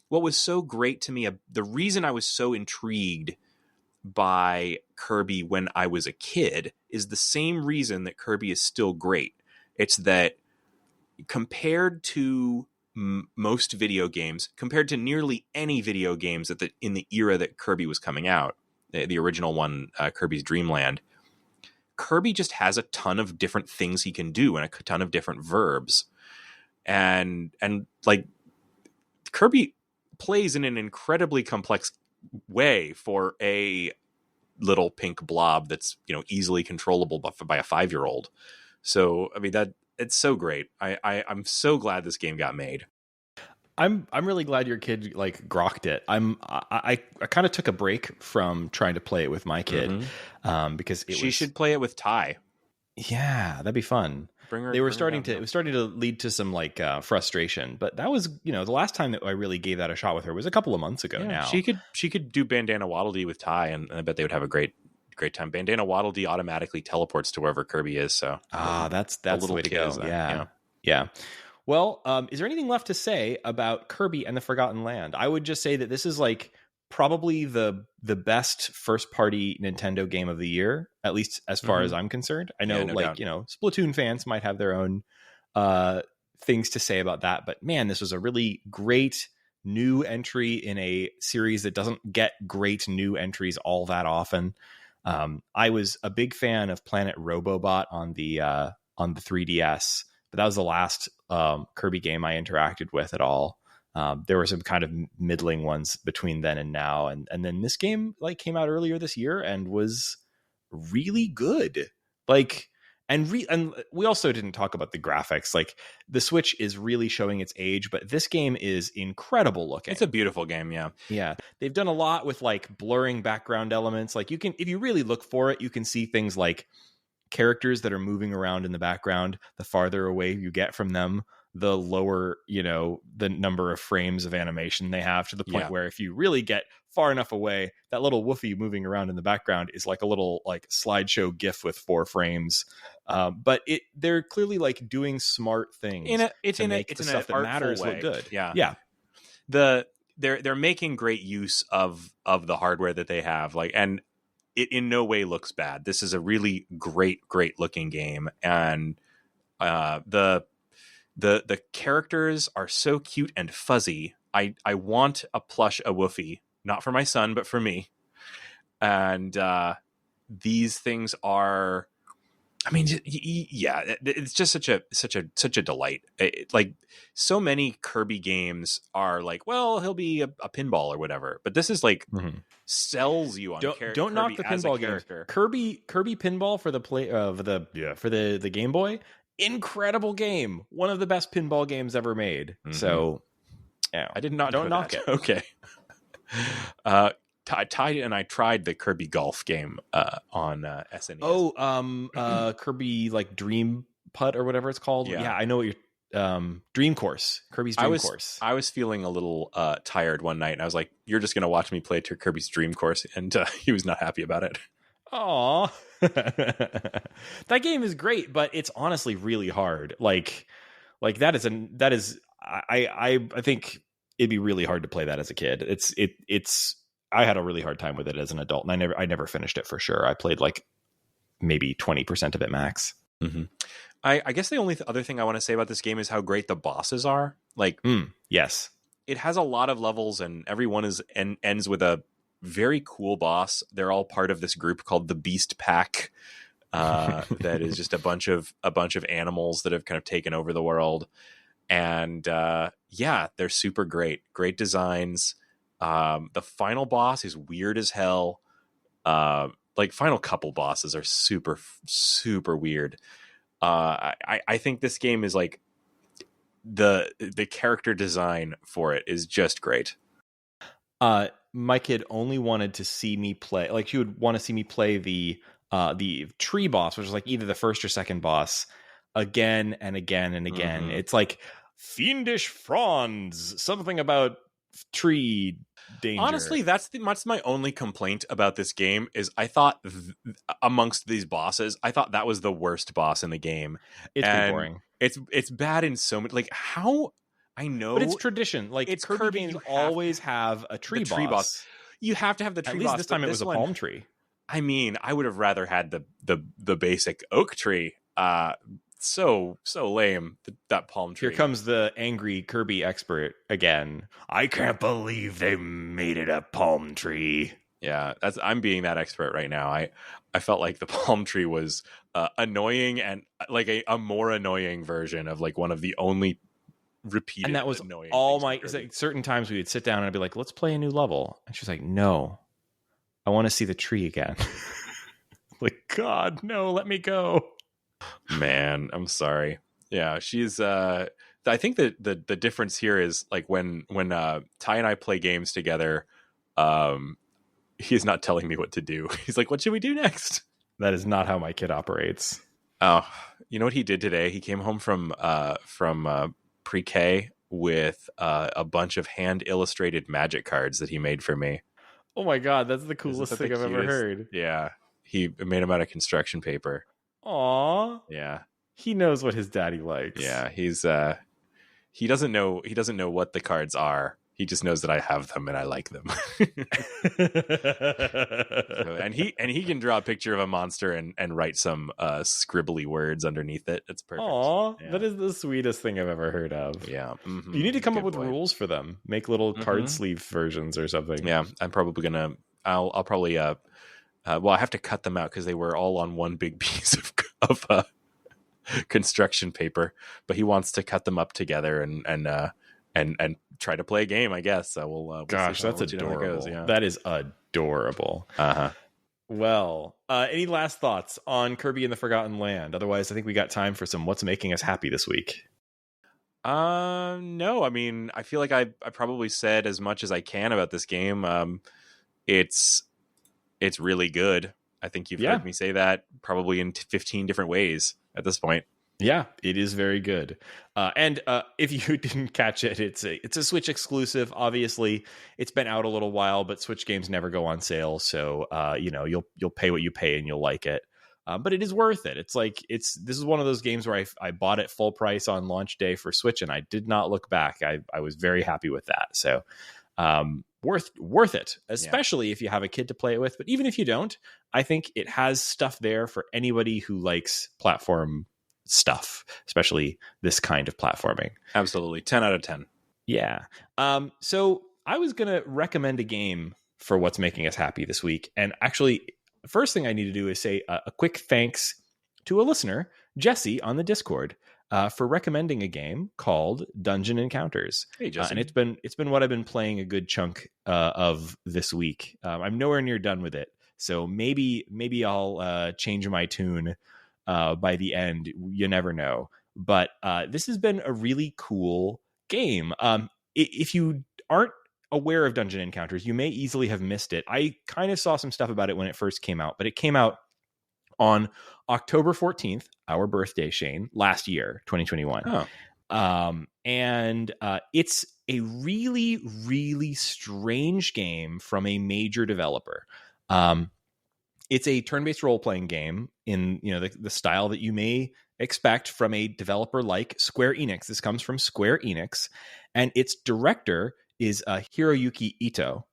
was so great to me, the reason I was so intrigued by Kirby when I was a kid, is the same reason that Kirby is still great. It's that compared to most video games, compared to nearly any video games in the era that Kirby was coming out, the original one, Kirby's Dream Land, Kirby just has a ton of different things he can do and a ton of different verbs. And like Kirby plays in an incredibly complex way for a little pink blob that's easily controllable by a 5-year-old. So I mean, that it's so great. I'm so glad this game got made. I'm really glad your kid like grokked it. I kind of took a break from trying to play it with my kid, because she should play it with Ty. Yeah, that'd be fun. It was starting to lead to some like frustration, but that was the last time that I really gave that a shot with her was a couple of months ago. Now she could do Bandana Waddle Dee with Ty, and I bet they would have a great time. Bandana Waddle Dee automatically teleports to wherever Kirby is. So that's the way to go. Yeah. Well, is there anything left to say about Kirby and the Forgotten Land? I would just say that this is like probably the best first party Nintendo game of the year, at least as far as I'm concerned. I know Splatoon fans might have their own things to say about that, but man, this was a really great new entry in a series that doesn't get great new entries all that often. I was a big fan of Planet Robobot on the 3DS, but that was the last Kirby game I interacted with at all. There were some kind of middling ones between then and now, and then this game like came out earlier this year and was really good. Like, and we also didn't talk about the graphics. Like, the Switch is really showing its age, but this game is incredible looking. It's a beautiful game, yeah. Yeah, they've done a lot with like blurring background elements. Like, you can, if you really look for it, you can see things like characters that are moving around in the background. The farther away you get from them, the lower, the number of frames of animation they have, to the point where if you really get far enough away, that little woofie moving around in the background is like a little like slideshow GIF with 4 frames. But they're clearly like doing smart things to make the stuff that matters look good. Yeah. They're making great use of the hardware that they have, like, and it in no way looks bad. This is a really great looking game, and the characters are so cute and fuzzy. I want a woofie, not for my son, but for me. And these things are, I mean, yeah, it's just such a delight. Like so many Kirby games are like, well, he'll be a pinball or whatever, but this is like sells you on don't Kirby knock the as a pinball character. games. Kirby Pinball for the for the Game Boy, incredible game, one of the best pinball games ever made. So yeah, I did not don't know knock that. it. Okay. Ty and I tried the Kirby golf game on SNES. Oh, Kirby like Dream Putt or whatever it's called. Yeah, I know what you're. Dream Course, Kirby's Dream Course. I was feeling a little tired one night, and I was like, "You're just going to watch me play Kirby's Dream Course," and he was not happy about it. Aw, that game is great, but it's honestly really hard. Like that is I think it'd be really hard to play that as a kid. It's I had a really hard time with it as an adult, and I never finished it for sure. I played like maybe 20% of it max. Mm-hmm. I guess the only other thing I want to say about this game is how great the bosses are. Like, yes, it has a lot of levels, and every one ends with a very cool boss. They're all part of this group called the Beast Pack. That is just a bunch of animals that have kind of taken over the world, and yeah, they're super great. Great designs. The final boss is weird as hell. Like final couple bosses are super, super weird. I think this game is like the character design for it is just great. My kid only wanted to see me play. Like she would want to see me play the tree boss, which is like either the first or second boss, again and again and again. It's like fiendish fronds, something about tree danger. Honestly, that's my only complaint about this game is I thought amongst these bosses, I thought that was the worst boss in the game. It's pretty boring. It's bad in so many, like how I know, but it's tradition. Like it's Kirby games always have a tree boss. You have to have the tree boss. At least this time it was a palm tree. I mean, I would have rather had the basic oak tree. So lame, that palm tree. Here comes the angry Kirby expert again. I can't believe they made it a palm tree. Yeah, I'm being that expert right now. I felt like the palm tree was annoying, and like a more annoying version of like one of the only repeated. And that was annoying all my like, certain times we would sit down and I'd be like, let's play a new level. And she's like, no, I want to see the tree again. Like, God, no, let me go. Man, I'm sorry. Yeah, she's I think that the difference here is like when Ty and I play games together, he's not telling me what to do. He's like, what should we do next? That is not how my kid operates. Oh, you know what he did today? He came home from pre-K with a bunch of hand illustrated magic cards that he made for me. Oh my God, that's the coolest thing I've ever heard. Yeah, he made them out of construction paper. Aw. Yeah. He knows what his daddy likes. Yeah, he doesn't know what the cards are. He just knows that I have them and I like them. and he can draw a picture of a monster and write some scribbly words underneath it. It's perfect. Aw, yeah. That is the sweetest thing I've ever heard of. Yeah. Mm-hmm. You need to come up with rules for them. Make little card sleeve versions or something. Yeah, I'm probably gonna. I'll probably well, I have to cut them out because they were all on one big piece of construction paper. But he wants to cut them up together and try to play a game. I guess so. We'll Gosh, that's adorable. Yeah. That is adorable. Well, any last thoughts on Kirby and the Forgotten Land? Otherwise, I think we got time for some what's making us happy this week. No. I mean, I feel like I probably said as much as I can about this game. It's really good. I think you've heard me say that probably in 15 different ways at this point. Yeah, it is very good. And if you didn't catch it, it's a Switch exclusive. Obviously, it's been out a little while, but Switch games never go on sale, so you'll pay what you pay and you'll like it. But it is worth it. This is one of those games where I bought it full price on launch day for Switch, and I did not look back. I was very happy with that. So worth it, especially if you have a kid to play it with. But even if you don't, I think it has stuff there for anybody who likes platform stuff, especially this kind of platforming. Absolutely. 10 out of 10. Yeah. So I was going to recommend a game for what's making us happy this week. And actually, the first thing I need to do is say a quick thanks to a listener, Jesse, on the Discord, for recommending a game called Dungeon Encounters. Hey, Jesse. And it's been what I've been playing a good chunk of this week. I'm nowhere near done with it, so maybe I'll change my tune by the end. You never know. But this has been a really cool game. If you aren't aware of Dungeon Encounters, you may easily have missed it. I kind of saw some stuff about it when it first came out, but it came out on October 14th, our birthday, Shane, last year, 2021. And it's a really, really strange game from a major developer. It's a turn-based role-playing game in the style that you may expect from a developer like Square Enix. This comes from Square Enix, and its director is Hiroyuki Ito,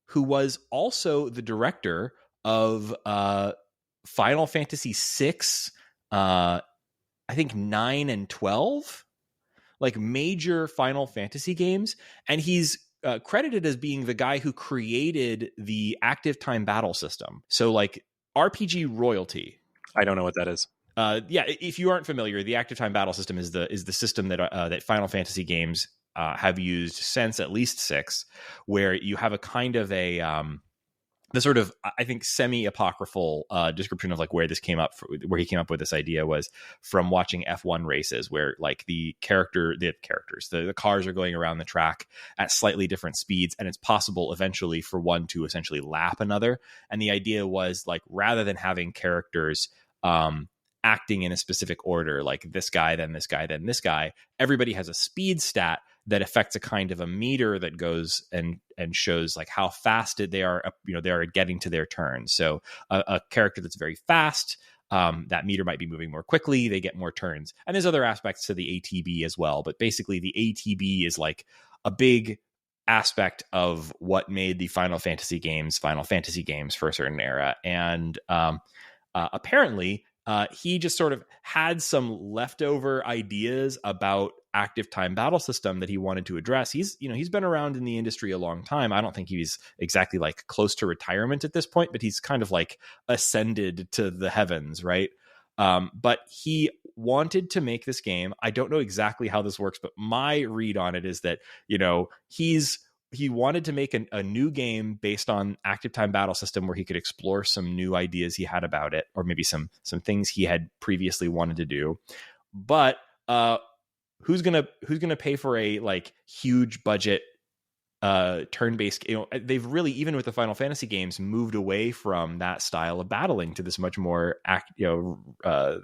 who was also the director of Final Fantasy VI, I think 9 and 12, like major Final Fantasy games. And he's credited as being the guy who created the active time battle system. So like RPG royalty. I don't know what that is. If you aren't familiar, the active time battle system is the system that Final Fantasy games have used since at least 6, where you have a kind of the sort of, I think, semi-apocryphal description of like where he came up with this idea was from watching F1 races, where like the cars are going around the track at slightly different speeds, and it's possible eventually for one to essentially lap another. And the idea was like, rather than having characters acting in a specific order, like this guy, then this guy, then this guy, everybody has a speed stat that affects a kind of a meter that goes and shows like how fast they are getting to their turn. So a character that's very fast, that meter might be moving more quickly, they get more turns. And there's other aspects to the ATB as well, but basically the ATB is like a big aspect of what made the Final Fantasy games for a certain era. And apparently he just sort of had some leftover ideas about active time battle system that he wanted to address. He's been around in the industry a long time. I don't think he's exactly like close to retirement at this point, but he's kind of like ascended to the heavens, right? But he wanted to make this game. I don't know exactly how this works, but my read on it is that, he wanted to make a new game based on active time battle system where he could explore some new ideas he had about it, or maybe some things he had previously wanted to do. But who's gonna pay for a like huge budget turn-based? They've really, even with the Final Fantasy games, moved away from that style of battling to this much more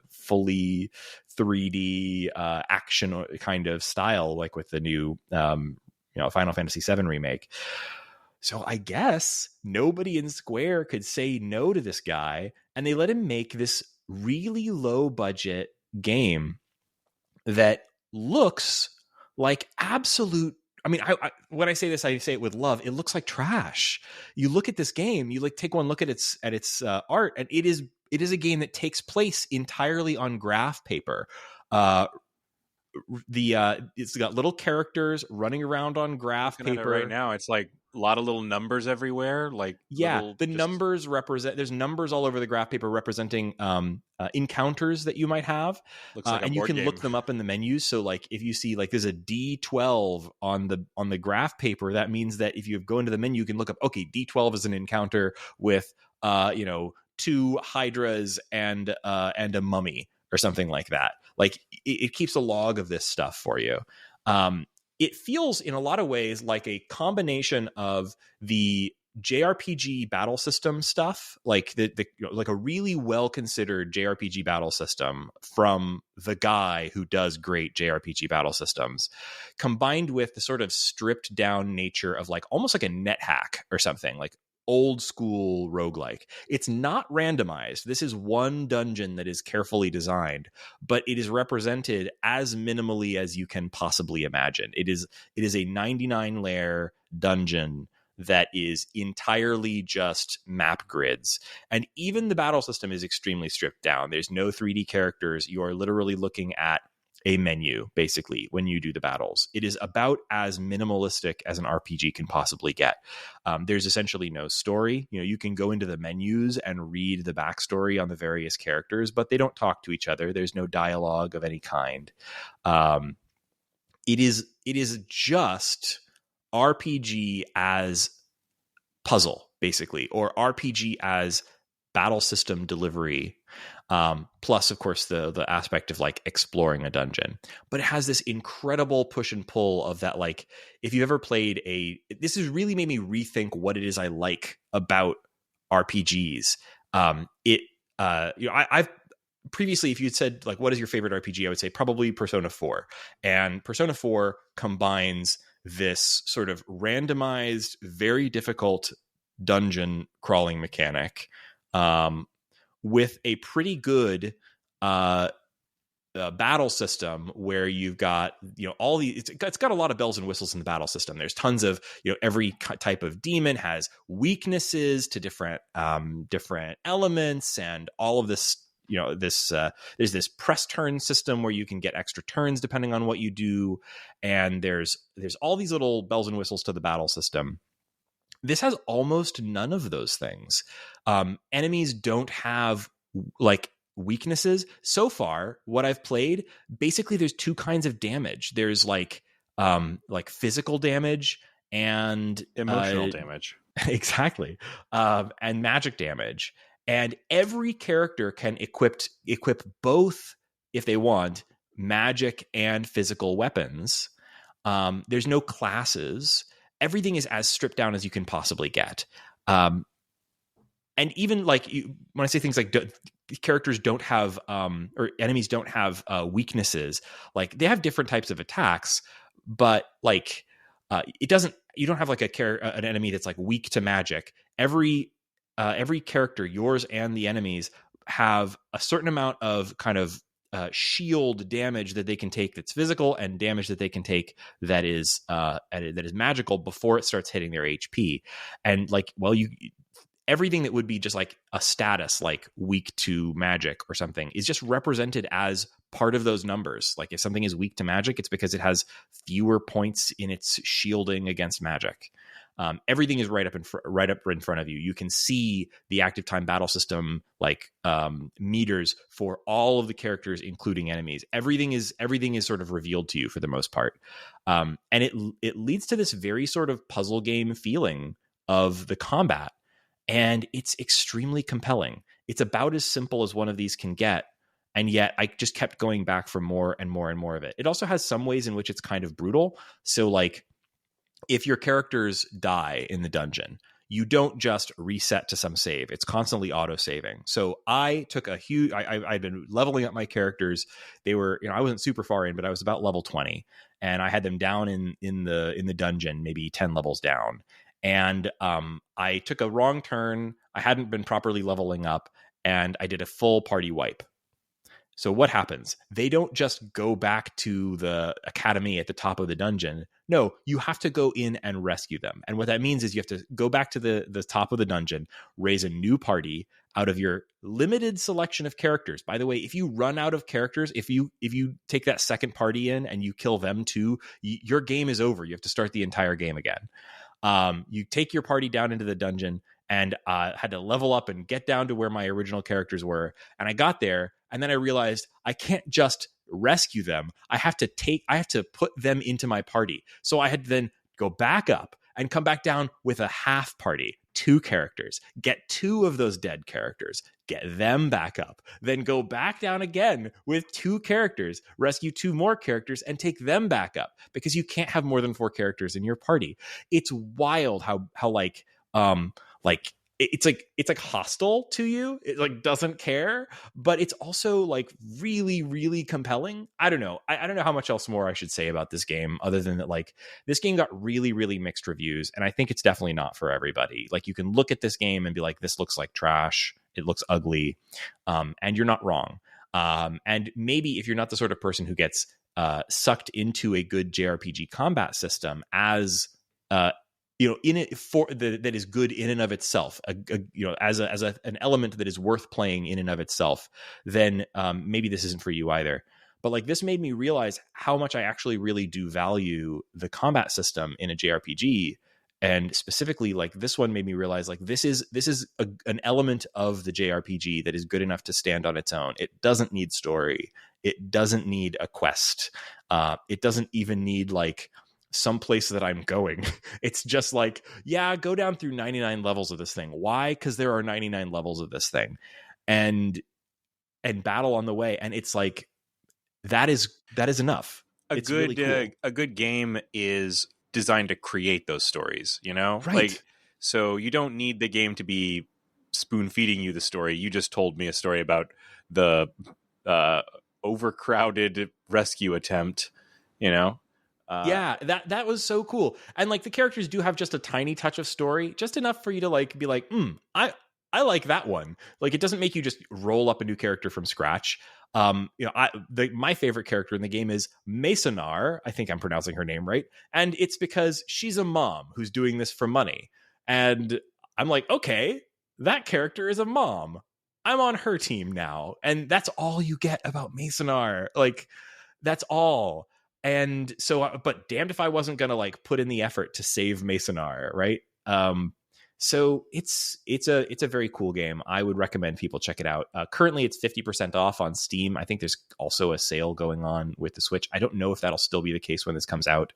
fully 3D action kind of style, like with the new Final Fantasy VII remake. So I guess nobody in Square could say no to this guy, and they let him make this really low budget game that looks like absolute. I mean, I when I say this, I say it with love. It looks like trash. You look at this game, you like take one look at its art, and it is a game that takes place entirely on graph paper. It's got little characters running around on graph paper right now. It's like a lot of little numbers everywhere. Like numbers represent. There's numbers all over the graph paper representing encounters that you might have, and you can look them up in the menus. So like if you see like there's a D12 on the graph paper, that means that if you go into the menu, you can look up, okay, D12 is an encounter with 2 hydras and a mummy or something like that. Like it keeps a log of this stuff for you. It feels in a lot of ways like a combination of the JRPG battle system stuff, like like a really well considered JRPG battle system from the guy who does great JRPG battle systems, combined with the sort of stripped down nature of like almost like a NetHack or something, like old school roguelike. It's not randomized. This is one dungeon that is carefully designed, but it is represented as minimally as you can possibly imagine. It is a 99 layer dungeon that is entirely just map grids. And even the battle system is extremely stripped down. There's no 3D characters. You are literally looking at a menu, basically, when you do the battles. It is about as minimalistic as an RPG can possibly get. There's essentially no story. You can go into the menus and read the backstory on the various characters, but they don't talk to each other. There's no dialogue of any kind. It is just RPG as puzzle, basically, or RPG as battle system delivery. Plus, of course, the aspect of like exploring a dungeon. But it has this incredible push and pull of that. Like, if you ever played this has really made me rethink what it is I like about RPGs. I've previously, if you'd said like, what is your favorite RPG? I would say probably Persona 4. And Persona 4 combines this sort of randomized, very difficult dungeon crawling mechanic, with a pretty good battle system where you've got all these. It's got a lot of bells and whistles in the battle system. There's tons of every type of demon has weaknesses to different elements, and all of this. There's this press turn system where you can get extra turns depending on what you do, and there's all these little bells and whistles to the battle system. This has almost none of those things. Enemies don't have like weaknesses. So far, what I've played, basically there's two kinds of damage. There's like physical damage and emotional damage. Exactly. And magic damage. And every character can equip both, if they want, magic and physical weapons. There's no classes. Everything is as stripped down as you can possibly get. And even like when I say things like characters don't have or enemies don't have weaknesses, like they have different types of attacks, but like you don't have like an enemy that's like weak to magic. Every character, yours and the enemies, have a certain amount of kind of shield damage that they can take that's physical, and damage that they can take that is magical before it starts hitting their HP. And like, everything that would be just like a status, like weak to magic or something, is just represented as part of those numbers. Like if something is weak to magic, it's because it has fewer points in its shielding against magic. Everything is right up in front of you. You can see the active time battle system, like meters for all of the characters, including enemies. Everything is sort of revealed to you for the most part, and it leads to this very sort of puzzle game feeling of the combat, and it's extremely compelling. It's about as simple as one of these can get, and yet I just kept going back for more and more and more of it. It also has some ways in which it's kind of brutal. So like, if your characters die in the dungeon, you don't just reset to some save. It's constantly auto-saving. So I took I'd been leveling up my characters. They were, I wasn't super far in, but I was about level 20, and I had them down in the dungeon, maybe 10 levels down. And I took a wrong turn. I hadn't been properly leveling up, and I did a full party wipe. So what happens? They don't just go back to the academy at the top of the dungeon. No, you have to go in and rescue them. And what that means is you have to go back to the top of the dungeon, raise a new party out of your limited selection of characters. By the way, if you run out of characters, if you take that second party in and you kill them too, your game is over. You have to start the entire game again. You take your party down into the dungeon, and had to level up and get down to where my original characters were. And I got there, and then I realized I can't just rescue them. I have to put them into my party. So I had to then go back up and come back down with a half party, 2 characters, get 2 of those dead characters, get them back up, then go back down again with 2 characters, rescue 2 more characters, and take them back up, because you can't have more than 4 characters in your party. It's wild how it's like hostile to you. It like doesn't care, but it's also like really, really compelling. I don't know. I don't know how much else more I should say about this game, other than that, like, this game got really, really mixed reviews, and I think it's definitely not for everybody. Like, you can look at this game and be like, this looks like trash. It looks ugly. And you're not wrong. And maybe if you're not the sort of person who gets sucked into a good JRPG combat system as in it that is good in and of itself, as an element that is worth playing in and of itself, then maybe this isn't for you either. But like this made me realize how much I actually really do value the combat system in a JRPG. And specifically, like this one made me realize like this is an element of the JRPG that is good enough to stand on its own. It doesn't need story. It doesn't need a quest. It doesn't even need like some place that I'm going. It's just like, yeah, go down through 99 levels of this thing. Why? Because there are 99 levels of this thing, and battle on the way. And it's like that is enough. It's really cool. A good game is designed to create those stories, you know? Right. Like, so you don't need the game to be spoon feeding you the story. You just told me a story about the overcrowded rescue attempt, you know? Yeah, that was so cool. And like the characters do have just a tiny touch of story, just enough for you to like be like, I like that one. Like it doesn't make you just roll up a new character from scratch. My favorite character in the game is Masonar. I think I'm pronouncing her name right. And it's because she's a mom who's doing this for money. And I'm like, okay, that character is a mom. I'm on her team now. And that's all you get about Masonar. Like that's all. And so, but damned if I wasn't going to like put in the effort to save Masonar. Right. So it's a very cool game. I would recommend people check it out. Currently, it's 50% off on Steam. I think there's also a sale going on with the Switch. I don't know if that'll still be the case when this comes out.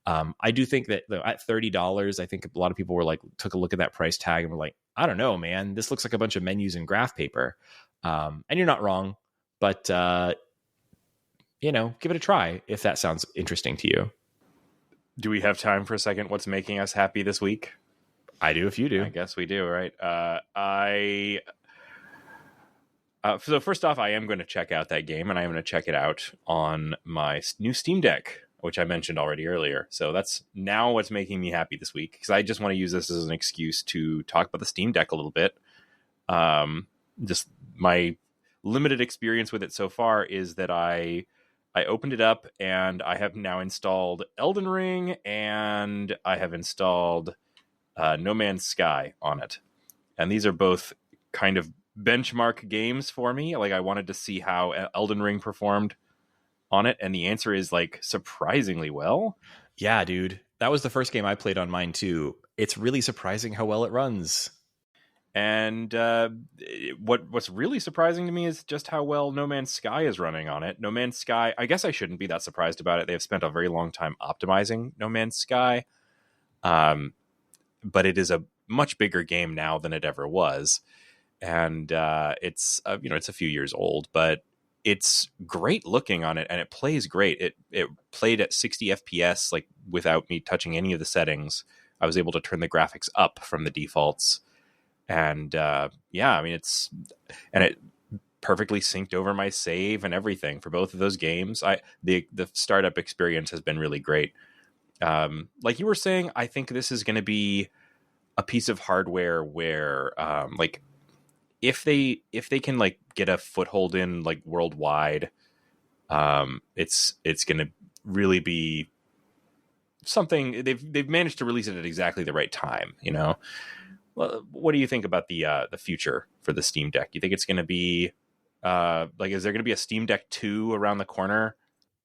I do think that at $30, I think a lot of people were like, took a look at that price tag and were like, I don't know, man, this looks like a bunch of menus and graph paper. And you're not wrong, but give it a try if that sounds interesting to you. Do we have time for a second? What's making us happy this week? I do if you do. I guess we do, right? So first off, I am going to check out that game, and I am going to check it out on my new Steam Deck, which I mentioned already earlier. So that's now what's making me happy this week, because I just want to use this as an excuse to talk about the Steam Deck a little bit. Just my limited experience with it so far is that I opened it up, and I have now installed Elden Ring, and I have installed No Man's Sky on it. And these are both kind of benchmark games for me. Like I wanted to see how Elden Ring performed on it, and the answer is like surprisingly well. Yeah, dude. That was the first game I played on mine too. It's really surprising how well it runs. And what's really surprising to me is just how well No Man's Sky is running on it. No Man's Sky, I guess I shouldn't be that surprised about it. They've spent a very long time optimizing No Man's Sky. But it is a much bigger game now than it ever was. And it's a few years old, but it's great looking on it, and it plays great. It played at 60 FPS, like without me touching any of the settings. I was able to turn the graphics up from the defaults. And it perfectly synced over my save and everything for both of those games. The startup experience has been really great. Like you were saying, I think this is going to be a piece of hardware where, like, if they can like get a foothold in like worldwide, it's going to really be something. They've managed to release it at exactly the right time. You know, well, what do you think about the future for the Steam Deck? You think it's going to be is there going to be a Steam Deck 2 around the corner?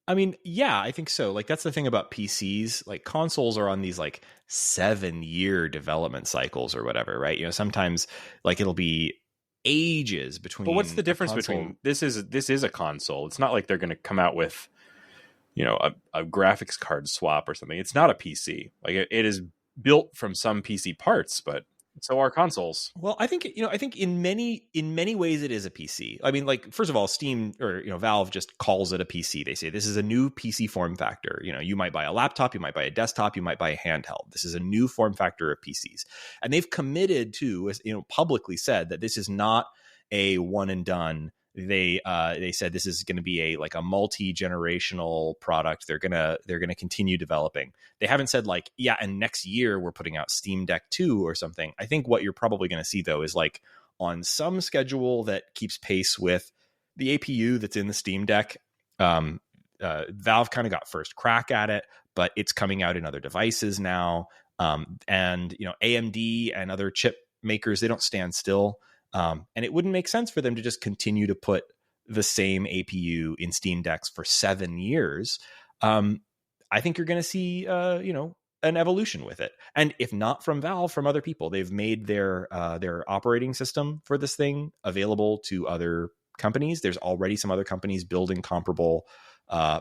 I mean, yeah, I think so. Like that's the thing about PCs. Like consoles are on these like 7-year development cycles or whatever, right? You know, sometimes like it'll be ages between. But what's the difference between this is a console? It's not like they're going to come out with, you know, a graphics card swap or something. It's not a PC. Like it is built from some PC parts, but so are consoles. Well, I think in many ways it is a PC. I mean, like first of all, Steam or Valve just calls it a PC. They say this is a new PC form factor. You know, you might buy a laptop, you might buy a desktop, you might buy a handheld. This is a new form factor of PCs, and they've committed to, publicly said that this is not a one and done. They said this is going to be a multi-generational product. They're gonna continue developing. They haven't said like, yeah, and next year we're putting out Steam Deck 2 or something. I think what you're probably going to see though is like on some schedule that keeps pace with the APU that's in the Steam Deck. Valve kind of got first crack at it, but it's coming out in other devices now. And AMD and other chip makers, they don't stand still. And it wouldn't make sense for them to just continue to put the same APU in Steam Decks for 7 years, I think you're going to see, an evolution with it. And if not from Valve, from other people. They've made their operating system for this thing available to other companies. There's already some other companies building comparable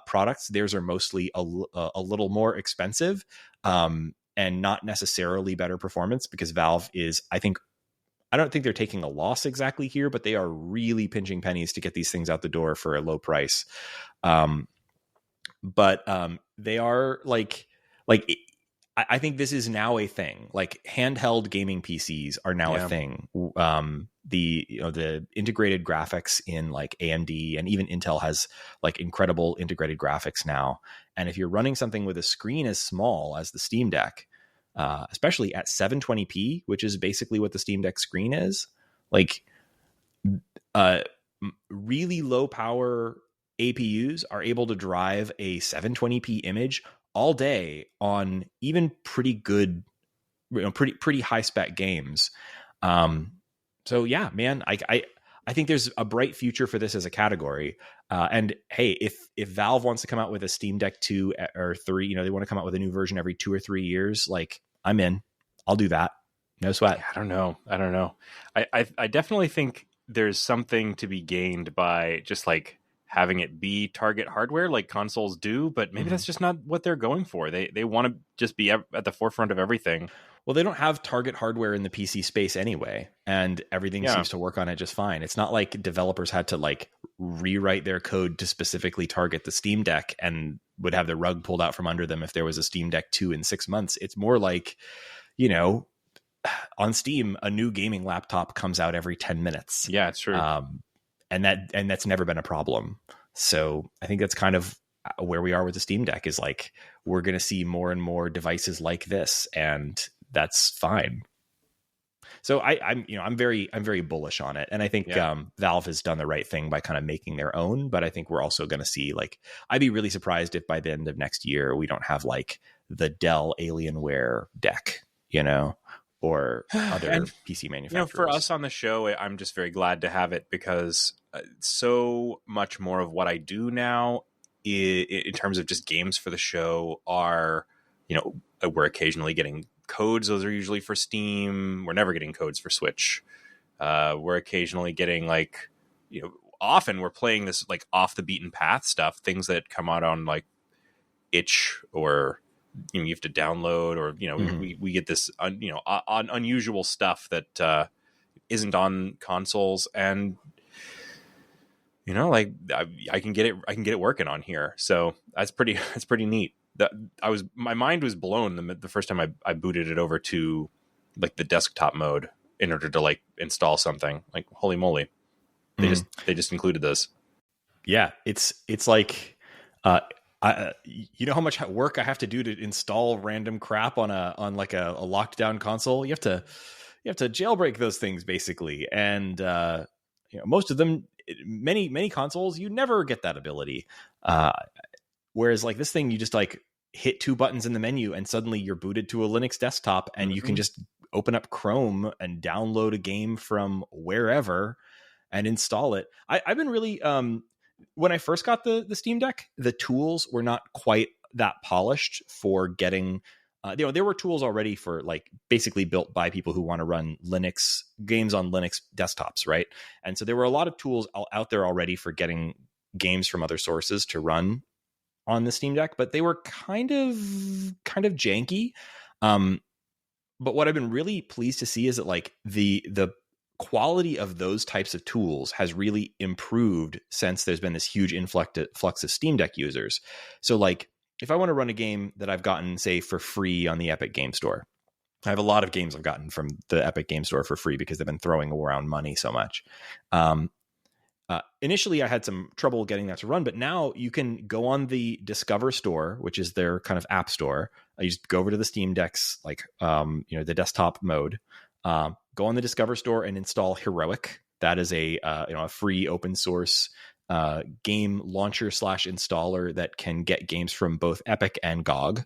products. Theirs are mostly a little more expensive and not necessarily better performance, because Valve is, I don't think they're taking a loss exactly here, but they are really pinching pennies to get these things out the door for a low price. But they are I think this is now a thing. Like, handheld gaming PCs are now a thing. The integrated graphics in like AMD and even Intel has like incredible integrated graphics now. And if you're running something with a screen as small as the Steam Deck, especially at 720p, which is basically what the Steam Deck screen is, like really low power APUs are able to drive a 720p image all day on even pretty good, pretty high spec games. So yeah, man, I think there's a bright future for this as a category. And hey, if Valve wants to come out with a Steam Deck 2 or 3, they want to come out with a new version every 2 or 3 years, like, I'm in. I'll do that. No sweat. I don't know. I definitely think there's something to be gained by just like having it be target hardware like consoles do, but maybe that's just not what they're going for. They want to just be at the forefront of everything. Well, they don't have target hardware in the PC space anyway, and everything seems to work on it just fine. It's not like developers had to like rewrite their code to specifically target the Steam Deck and would have the rug pulled out from under them if there was a Steam Deck 2 in 6 months. It's more like, on Steam, a new gaming laptop comes out every 10 minutes. Yeah, it's true. And that's never been a problem. So I think that's kind of where we are with the Steam Deck, is like, we're going to see more and more devices like this, and that's fine. So I'm very bullish on it. And I think Valve has done the right thing by kind of making their own, but I think we're also going to see, like, I'd be really surprised if by the end of next year, we don't have like the Dell Alienware deck, or other PC manufacturers. For us on the show, I'm just very glad to have it, because so much more of what I do now in terms of just games for the show are, we're occasionally getting codes. Those are usually for Steam. We're never getting codes for Switch. We're occasionally getting like, often we're playing this like off the beaten path stuff, things that come out on like itch, or you have to download, or we get this unusual stuff that isn't on consoles, and like I can get it working on here. So that's pretty neat. My mind was blown the first time I booted it over to like the desktop mode in order to like install something. Like, holy moly, they just included this. Yeah, it's like how much work I have to do to install random crap on like a locked down console. You have to jailbreak those things basically, and most of them, many consoles, you never get that ability. Whereas like this thing, you just like hit 2 buttons in the menu and suddenly you're booted to a Linux desktop, and you can just open up Chrome and download a game from wherever and install it. I've been really, when I first got the Steam Deck, the tools were not quite that polished for getting, there were tools already for like basically built by people who want to run Linux games on Linux desktops. Right. And so there were a lot of tools out there already for getting games from other sources to run on the Steam Deck, but they were kind of janky. But what I've been really pleased to see is that like the quality of those types of tools has really improved since there's been this huge influx of Steam Deck users. So like, if I want to run a game that I've gotten, say, for free on the Epic Game Store, I have a lot of games I've gotten from the Epic Game Store for free because they've been throwing around money so much. Initially, I had some trouble getting that to run, but now you can go on the Discover Store, which is their kind of app store. You just go over to the Steam Deck's, like, the desktop mode. Go on the Discover Store and install Heroic. That is a free open source game launcher / installer that can get games from both Epic and GOG.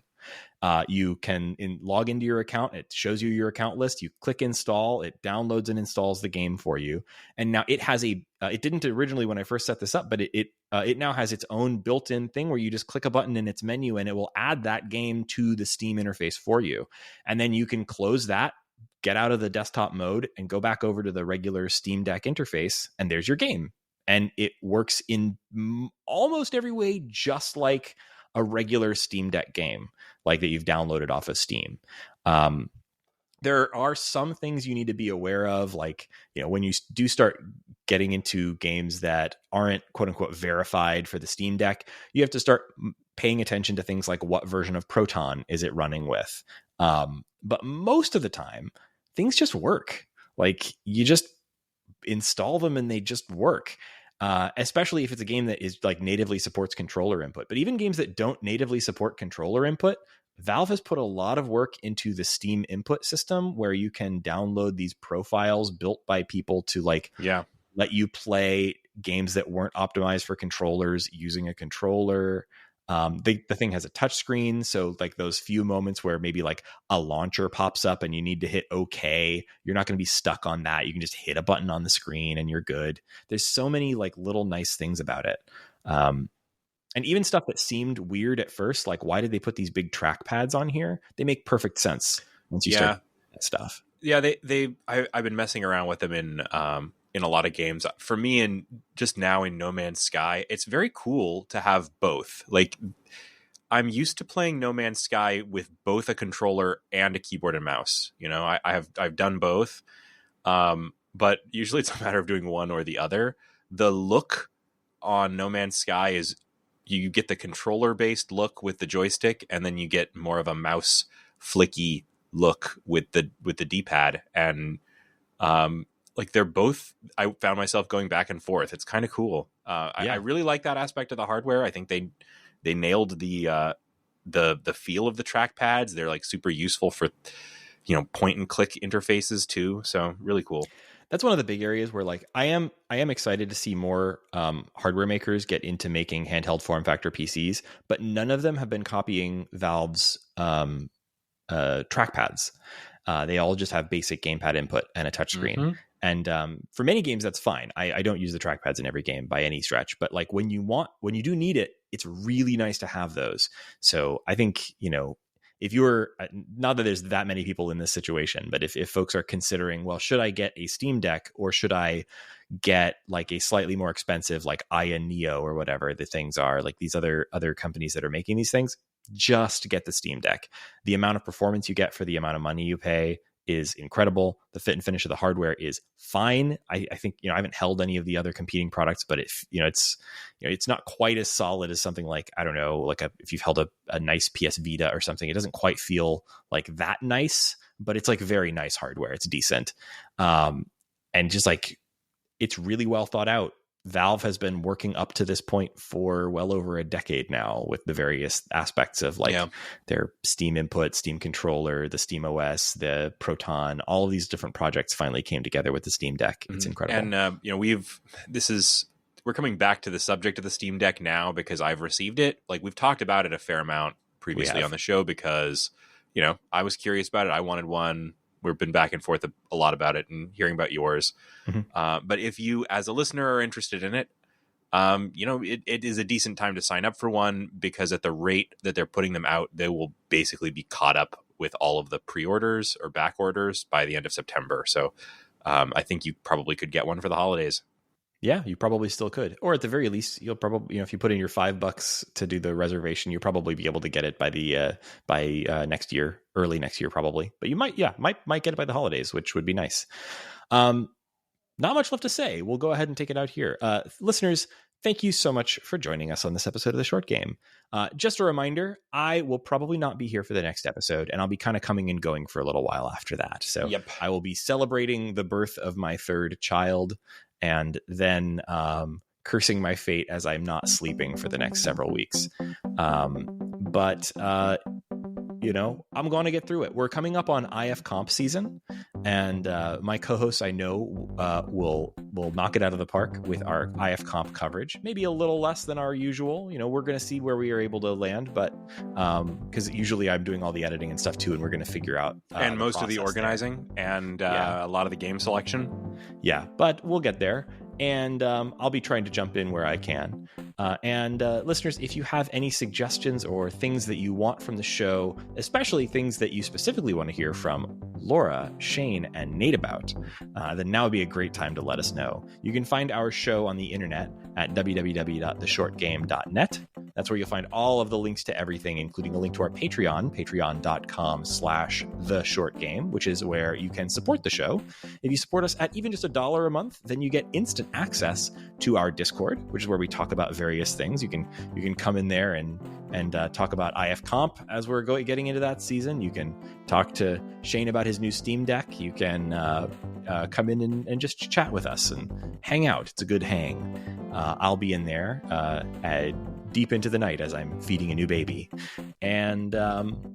You can log into your account. It shows you your account list. You click install. It downloads and installs the game for you. And now it has it didn't originally when I first set this up, but it now has its own built-in thing where you just click a button in its menu and it will add that game to the Steam interface for you. And then you can close that, get out of the desktop mode, and go back over to the regular Steam Deck interface, and there's your game. And it works in almost every way just like a regular Steam Deck game, like that you've downloaded off of Steam. There are some things you need to be aware of, like, when you do start getting into games that aren't quote unquote verified for the Steam Deck, you have to start paying attention to things like what version of Proton is it running with. But most of the time, things just work. Like, you just install them and they just work. Especially if it's a game that is like natively supports controller input. But even games that don't natively support controller input, Valve has put a lot of work into the Steam input system where you can download these profiles built by people to let you play games that weren't optimized for controllers using a controller. The thing has a touch screen, so like those few moments where maybe like a launcher pops up and you need to hit OK, you're not going to be stuck on that. You can just hit a button on the screen and you're good. There's so many like little nice things about it. And even stuff that seemed weird at first, like why did they put these big trackpads on here? They make perfect sense once you start that stuff. Yeah, I've been messing around with them in a lot of games. For me, and just now in No Man's Sky, it's very cool to have both. Like, I'm used to playing No Man's Sky with both a controller and a keyboard and mouse. I've done both, but usually it's a matter of doing one or the other. The look on No Man's Sky is you get the controller based look with the joystick, and then you get more of a mouse flicky look with the D-pad. And like, they're both, I found myself going back and forth. It's kind of cool. I really like that aspect of the hardware. I think they nailed the feel of the trackpads. They're like super useful for point and click interfaces too. So really cool. That's one of the big areas where like I am excited to see more hardware makers get into making handheld form factor PCs, but none of them have been copying Valve's trackpads. They all just have basic gamepad input and a touchscreen. Mm-hmm. And for many games, that's fine. I don't use the trackpads in every game by any stretch, but like when you do need it, it's really nice to have those. So I think, if you're, not that there's that many people in this situation, but if folks are considering, well, should I get a Steam Deck or should I get like a slightly more expensive, like Aya Neo or whatever the things are, like these other companies that are making these things, just get the Steam Deck. The amount of performance you get for the amount of money you pay is incredible. The fit and finish of the hardware is fine. I think, I haven't held any of the other competing products, but it's not quite as solid as something like, I don't know, like if you've held a nice PS Vita or something, it doesn't quite feel like that nice, but it's like very nice hardware. It's decent. And just like, it's really well thought out. Valve has been working up to this point for well over a decade now with the various aspects of their Steam input, Steam controller, the Steam OS, the Proton, all of these different projects finally came together with the Steam Deck. It's incredible. And, we're coming back to the subject of the Steam Deck now because I've received it. Like, we've talked about it a fair amount previously on the show because, I was curious about it. I wanted one. We've been back and forth a lot about it and hearing about yours. Mm-hmm. But if you, as a listener, are interested in it, it is a decent time to sign up for one because at the rate that they're putting them out, they will basically be caught up with all of the pre-orders or back orders by the end of September. So I think you probably could get one for the holidays. Yeah, you probably still could. Or at the very least, you'll probably, if you put in your $5 to do the reservation, you'll probably be able to get it by next year, early next year, probably. But you might get it by the holidays, which would be nice. Not much left to say. We'll go ahead and take it out here. Listeners, thank you so much for joining us on this episode of The Short Game. Just a reminder, I will probably not be here for the next episode, and I'll be kind of coming and going for a little while after that. So I will be celebrating the birth of my third child, and then cursing my fate as I'm not sleeping for the next several weeks. But I'm going to get through it. We're coming up on IF Comp season, and my co-hosts I know will knock it out of the park with our IF Comp coverage. Maybe a little less than our usual. We're going to see where we are able to land, but because usually I'm doing all the editing and stuff too, and we're going to figure out and most of the organizing and a lot of the game selection. Yeah, but we'll get there. And I'll be trying to jump in where I can. And listeners, if you have any suggestions or things that you want from the show, especially things that you specifically want to hear from Laura, Shane, and Nate about, then now would be a great time to let us know. You can find our show on the internet at www.theshortgame.net. That's where you'll find all of the links to everything, including a link to our Patreon, patreon.com/theshortgame, which is where you can support the show. If you support us at even just $1 a month, then you get instant access to our Discord, which is where we talk about various things. You can come in there and talk about IF Comp as we're getting into that season. You can talk to Shane about his new Steam Deck. You can come in and just chat with us and hang out. It's a good hang. I'll be in there deep into the night as I'm feeding a new baby. And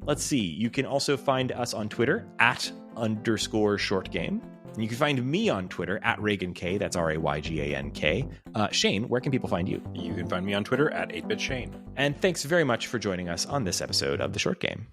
let's see. You can also find us on Twitter @_shortgame. And you can find me on Twitter @RayganK. That's RayGanK. Shane, where can people find you? You can find me on Twitter @8bitshane. And thanks very much for joining us on this episode of The Short Game.